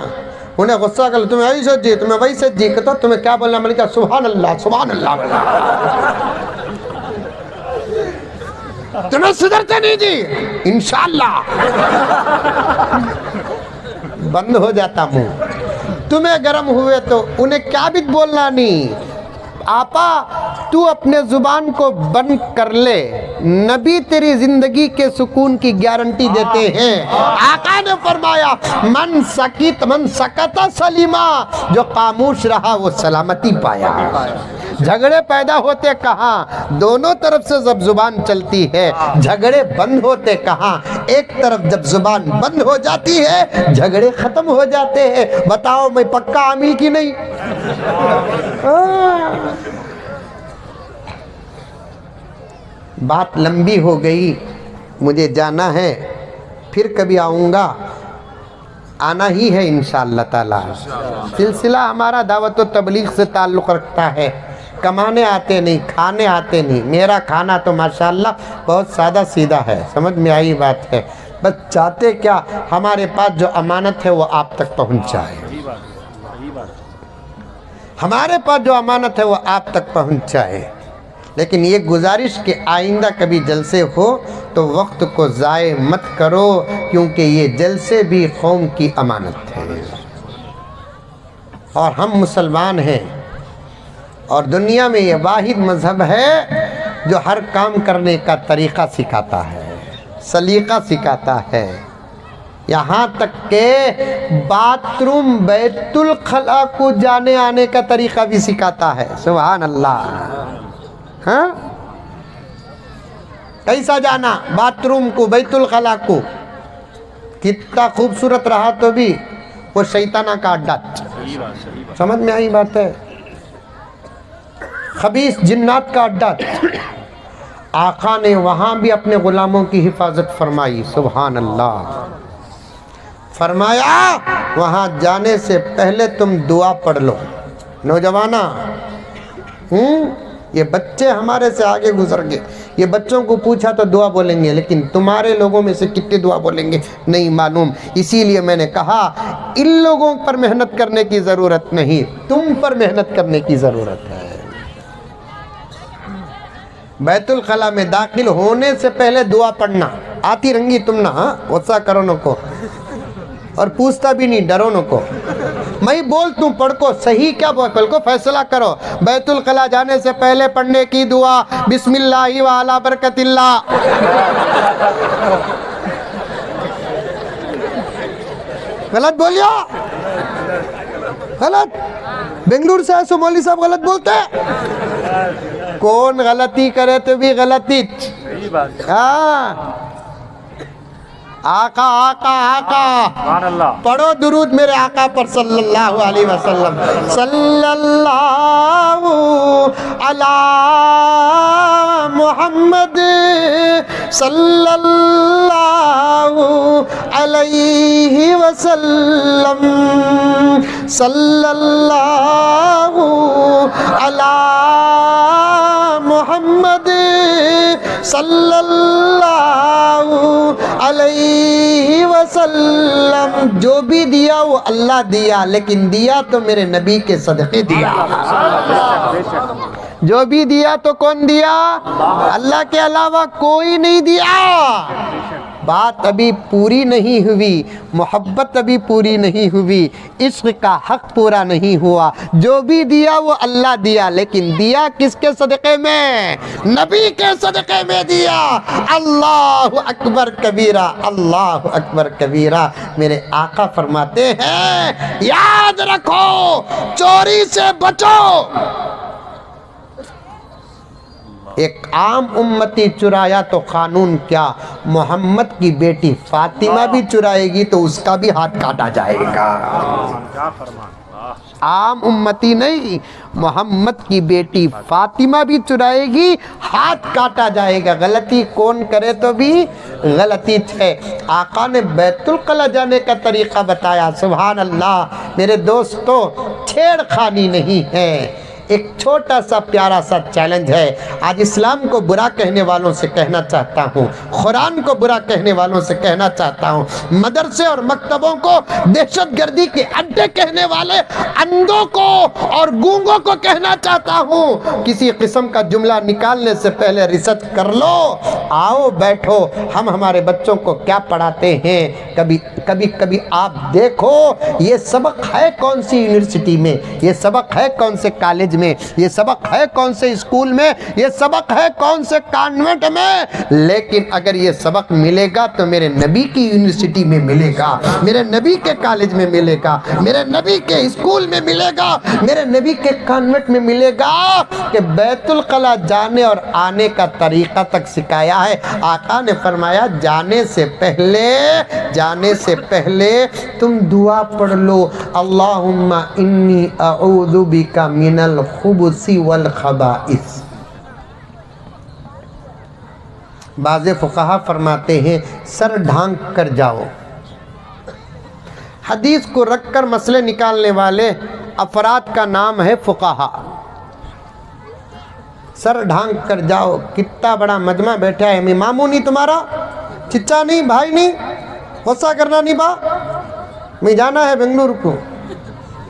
उन्हें गुस्सा कर, तुम्हें ऐसे जी तुम्हें वैसे जी, तो तुम्हें क्या बोलना, मैंने कहा सुभान अल्लाह सुभान अल्लाह। तुम्हें सुधरते नहीं जी, इंशाअल्लाह बंद हो जाता मुंह। तुम्हें गर्म हुए तो उन्हें क्या भी बोलना नहीं। आपा तू अपने जुबान को बंद कर ले, नबी तेरी जिंदगी के सुकून की गारंटी देते हैं। आका ने फरमाया मन सकत सलीमा, जो खामोश रहा वो सलामती पाया। झगड़े पैदा होते कहाँ, दोनों तरफ से जब जुबान चलती है। झगड़े बंद होते कहाँ, एक तरफ जब जुबान बंद हो जाती है झगड़े खत्म हो जाते हैं। बताओ मैं पक्का आमिल की नहीं। बात लंबी हो गई, मुझे जाना है, फिर कभी आऊँगा, आना ही है इंशाअल्लाह ताला। सिलसिला हमारा दावत व तबलीग से ताल्लुक़ रखता है। कमाने आते नहीं, खाने आते नहीं। मेरा खाना तो माशाअल्लाह बहुत सादा सीधा है, समझ में आई बात है। बस चाहते क्या, हमारे पास जो अमानत है वो आप तक पहुँच जाए। हमारे पास जो अमानत है वो आप तक पहुँच जाए। लेकिन ये गुजारिश कि आइंदा कभी जलसे हो तो वक्त को ज़ाय मत करो, क्योंकि ये जलसे भी कौम की अमानत है। और हम मुसलमान हैं और दुनिया में ये वाहिद मज़हब है जो हर काम करने का तरीक़ा सिखाता है, सलीक़ा सिखाता है। यहाँ तक के बाथरूम बैतुल खला को जाने आने का तरीक़ा भी सिखाता है। सुभान अल्लाह। हाँ, कैसा जाना बाथरूम को, बैतुल खला को। कितना खूबसूरत रहा तो भी वो शैताना का अड्डा। समझ में आई बात है, खबीस जिन्नात का अड्डा। आका ने वहाँ भी अपने गुलामों की हिफाजत फरमाई। सुभान अल्लाह। फरमाया वहाँ जाने से पहले तुम दुआ पढ़ लो। नौजवाना, ये बच्चे हमारे से आगे गुजर गए, ये बच्चों को पूछा तो दुआ बोलेंगे, लेकिन तुम्हारे लोगों में से कितने दुआ बोलेंगे नहीं मालूम। इसीलिए मैंने कहा इन लोगों पर मेहनत करने की ज़रूरत नहीं, तुम पर मेहनत करने की ज़रूरत है। बैतुल खला में दाखिल होने से पहले दुआ पढ़ना आती रंगी तुम ना, गुस्सा करो न को, और पूछता भी नहीं, डरो न को। मैं बोल तू पढ़ को, सही क्या बोल को फैसला करो। बैतुल खला जाने से पहले पढ़ने की दुआ बिस्मिल्लाहि व अला बरकतिल्लाह। गलत बोलियो, गलत। बेंगलुरु से आए मौलवी साहब गलत बोलते। कौन गलती करे तो भी गलती। हाँ, आका आका आका पढ़ो दुरूद मेरे आका पर सल्लल्लाहु अलैहि वसल्लम। सल्लल्लाहु अला मुहम्मद सल्लल्लाहु अलैहि वसल्लम। सल्लल्लाहु अला मोहम्मद सल्लल्लाहु अलैहि वसल्लम। जो भी दिया वो अल्लाह दिया, लेकिन दिया तो मेरे नबी के सदक़े दिया। जो भी दिया तो कौन दिया? अल्लाह के अलावा कोई नहीं दिया। बात अभी पूरी नहीं हुई, मोहब्बत अभी पूरी नहीं हुई, इश्क का हक पूरा नहीं हुआ। जो भी दिया वो अल्लाह दिया, लेकिन दिया किसके सदक़े में? नबी के सदक़े में दिया। अल्लाहु अकबर कबीरा, अल्लाहु अकबर कबीरा। मेरे आका फरमाते हैं, याद रखो, चोरी से बचो। एक आम उम्मती चुराया तो कानून क्या, मोहम्मद की बेटी फातिमा भी चुराएगी तो उसका भी हाथ काटा जाएगा। आम उम्मती नहीं, मोहम्मद की बेटी फातिमा भी चुराएगी, हाथ काटा जाएगा। गलती कौन करे तो भी गलती है। आका ने बैतुल कला जाने का तरीका बताया। सुभान अल्लाह। मेरे दोस्तों, छेड़खानी नहीं है। एक छोटा सा प्यारा सा चैलेंज है। आज इस्लाम को बुरा कहने वालों से कहना चाहता हूँ, कुरान को बुरा कहने वालों से कहना चाहता हूँ, मदरसे और मकतबों को दहशतगर्दी के अड्डे कहने वाले अंधों को और गूंगों को कहना चाहता हूँ, किसी किस्म का जुमला निकालने से पहले रिसर्च कर लो। आओ बैठो, हम हमारे बच्चों को क्या पढ़ाते हैं। कभी आप देखो, ये सबक है कौन सी यूनिवर्सिटी में, ये सबक है कौन से कॉलेज में, ये सबक है कौन से स्कूल में, ये सबक है कौन से कॉन्वेंट में। लेकिन अगर ये सबक मिलेगा तो मेरे नबी की यूनिवर्सिटी में मिलेगा, मेरे नबी के कॉलेज में मिलेगा, मेरे नबी के स्कूल में मिलेगा, मेरे नबी के कॉन्वेंट में मिलेगा। कि बैतुल कला जाने और आने का तरीका तक सिखाया है। आका ने फरमाया, जाने से पहले तुम दुआ पढ़ लो, अल्लाहुम्मा इन्नी अऊज़ु बिका मिनल खुबुसी वल खबाइस। बाज़े फुक़हा फरमाते हैं, सर ढांक कर जाओ। हदीस को रखकर मसले निकालने वाले अफराद का नाम है फुक़हा। सर ढांक कर जाओ। कितना बड़ा मजमा बैठा है। मैं मामू नहीं तुम्हारा, चिच्चा नहीं, भाई नहीं, गुस्सा करना नहीं बा। मैं जाना है बेंगलुरु को।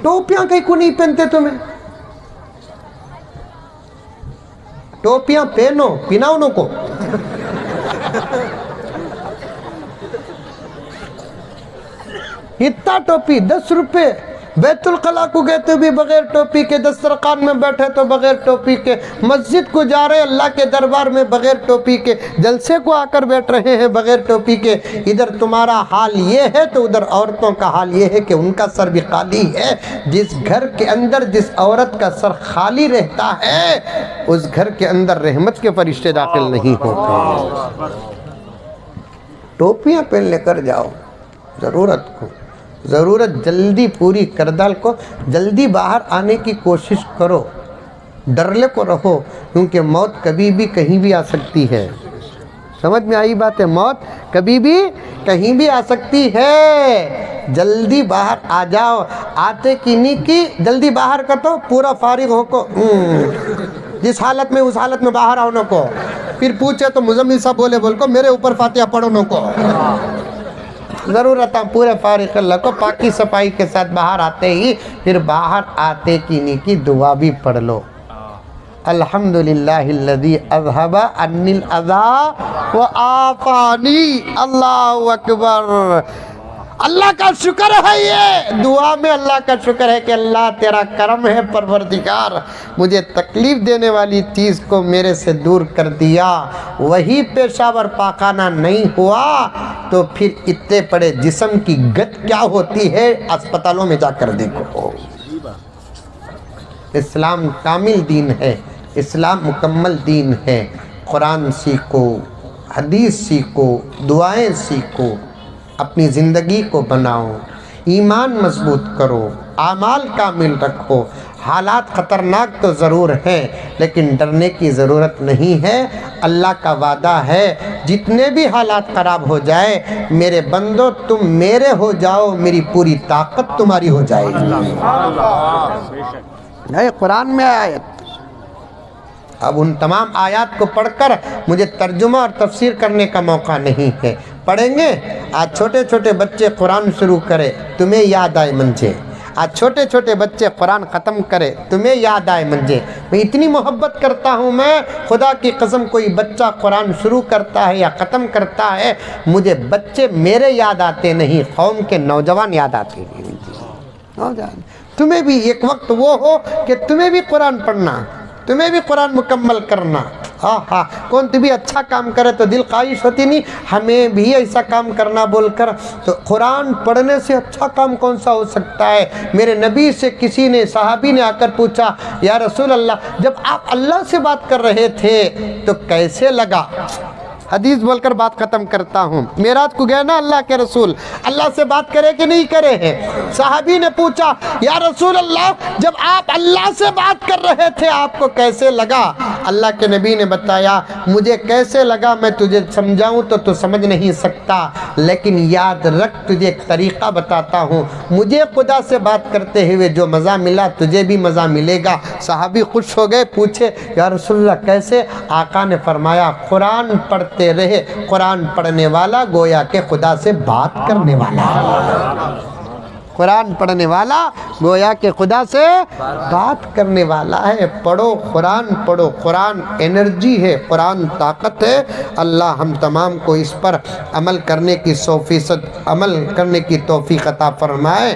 टोपियां कहीं को नहीं पहनते तुम्हें? टोपियां पहनो, पिनाओ को। इतना टोपी 10 रुपए। बैतुल कला को गए तो भी बगैर टोपी के, दस्तरखान में बैठे तो बगैर टोपी के, मस्जिद को जा रहे अल्लाह के दरबार में बगैर टोपी के, जलसे को आकर बैठ रहे हैं बगैर टोपी के। इधर तुम्हारा हाल ये है तो उधर औरतों का हाल ये है कि उनका सर भी खाली है। जिस घर के अंदर जिस औरत का सर खाली रहता है, उस घर के अंदर रहमत के फरिश्ते दाखिल नहीं होते। टोपियाँ पहन लेकर जाओ। ज़रूरत जल्दी पूरी कर डाल को, जल्दी बाहर आने की कोशिश करो। डरले को रहो, क्योंकि मौत कभी भी कहीं भी आ सकती है। समझ में आई बात है? मौत कभी भी कहीं भी आ सकती है। जल्दी बाहर आ जाओ। आते की नहीं की, जल्दी बाहर कर दो, पूरा फारिग हो को। जिस हालत में उस हालत में बाहर आओ न को। फिर पूछे तो मुजम्मिल साहब बोले बोल को, मेरे ऊपर फातिहा पढ़ो न को। ज़रूरत पूरे फारिग अल्लाह को पाकी सफाई के साथ बाहर आते ही, फिर बाहर आते की नी की दुआ भी पढ़ लो। अल्हम्दुलिल्लाहिल्लज़ी अज़हबा अन्निल अज़ा व आफ़ानी। अल्लाहु अकबर। अल्लाह का शुक्र है, ये दुआ में अल्लाह का शुक्र है कि अल्लाह तेरा करम है परवरदिगार, मुझे तकलीफ़ देने वाली चीज़ को मेरे से दूर कर दिया। वही पेशावर पाखाना नहीं हुआ तो फिर इतने बड़े जिस्म की गत क्या होती है, अस्पतालों में जाकर देखो। इस्लाम कामिल दीन है, इस्लाम मुकम्मल दीन है। कुरान सीखो, हदीस सीखो, दुआएं सीखो, अपनी ज़िंदगी को बनाओ, ईमान मजबूत करो, आमाल कामिल रखो। हालात ख़तरनाक तो ज़रूर हैं, लेकिन डरने की ज़रूरत नहीं है। अल्लाह का वादा है, जितने भी हालात ख़राब हो जाए, मेरे बंदो तुम मेरे हो जाओ, मेरी पूरी ताकत तुम्हारी हो जाएगी। है कुरान में आयत। अब उन तमाम आयत को पढ़कर मुझे तर्जुमा और तफसीर करने का मौका नहीं है, पढ़ेंगे। आज छोटे छोटे बच्चे कुरान शुरू करें, तुम्हें याद आए मंजे। आज छोटे छोटे बच्चे कुरान ख़त्म करें, तुम्हें याद आए मंजे। मैं इतनी मोहब्बत करता हूँ, मैं खुदा की कसम, कोई बच्चा कुरान शुरू करता है या ख़त्म करता है, मुझे बच्चे मेरे याद आते नहीं, कौम के नौजवान याद आते हैं। नौजवान, तुम्हें भी एक वक्त वो हो कि तुम्हें भी कुरान पढ़ना, तुम्हें भी कुरान मुकम्मल करना। हाँ हाँ, कौन भी अच्छा काम करे तो दिल ख्वाहिश होती नहीं हमें भी ऐसा काम करना बोलकर। तो कुरान पढ़ने से अच्छा काम कौन सा हो सकता है। मेरे नबी से किसी ने, सहाबी ने आकर पूछा, या रसूल अल्लाह, जब आप अल्लाह से बात कर रहे थे तो कैसे लगा। हदीस बोलकर बात ख़त्म करता हूँ। मेराज को गए ना अल्लाह के रसूल, अल्लाह से बात करे कि नहीं करे हैं। साहबी ने पूछा, या रसूल अल्लाह, जब आप अल्लाह से बात कर रहे थे आपको कैसे लगा। अल्लाह के नबी ने बताया, मुझे कैसे लगा मैं तुझे समझाऊँ तो तू समझ नहीं सकता, लेकिन याद रख, तुझे एक तरीक़ा बताता हूँ। मुझे खुदा से बात करते हुए जो मज़ा मिला तुझे भी मज़ा मिलेगा। साहबी खुश हो गए, पूछे, या रसूल अल्लाह कैसे। आका ने फरमाया, कुरान पढ़ते रहे, कुरान पढ़ने वाला गोया के खुदा से बात करने वाला है। कुरान पढ़ने वाला गोया के खुदा से बात करने वाला है। पढ़ो कुरान, पढ़ो कुरान, एनर्जी है, कुरान ताकत है। अल्लाह हम तमाम को इस पर अमल करने की 100% अमल करने की तौफीक अता फरमाए।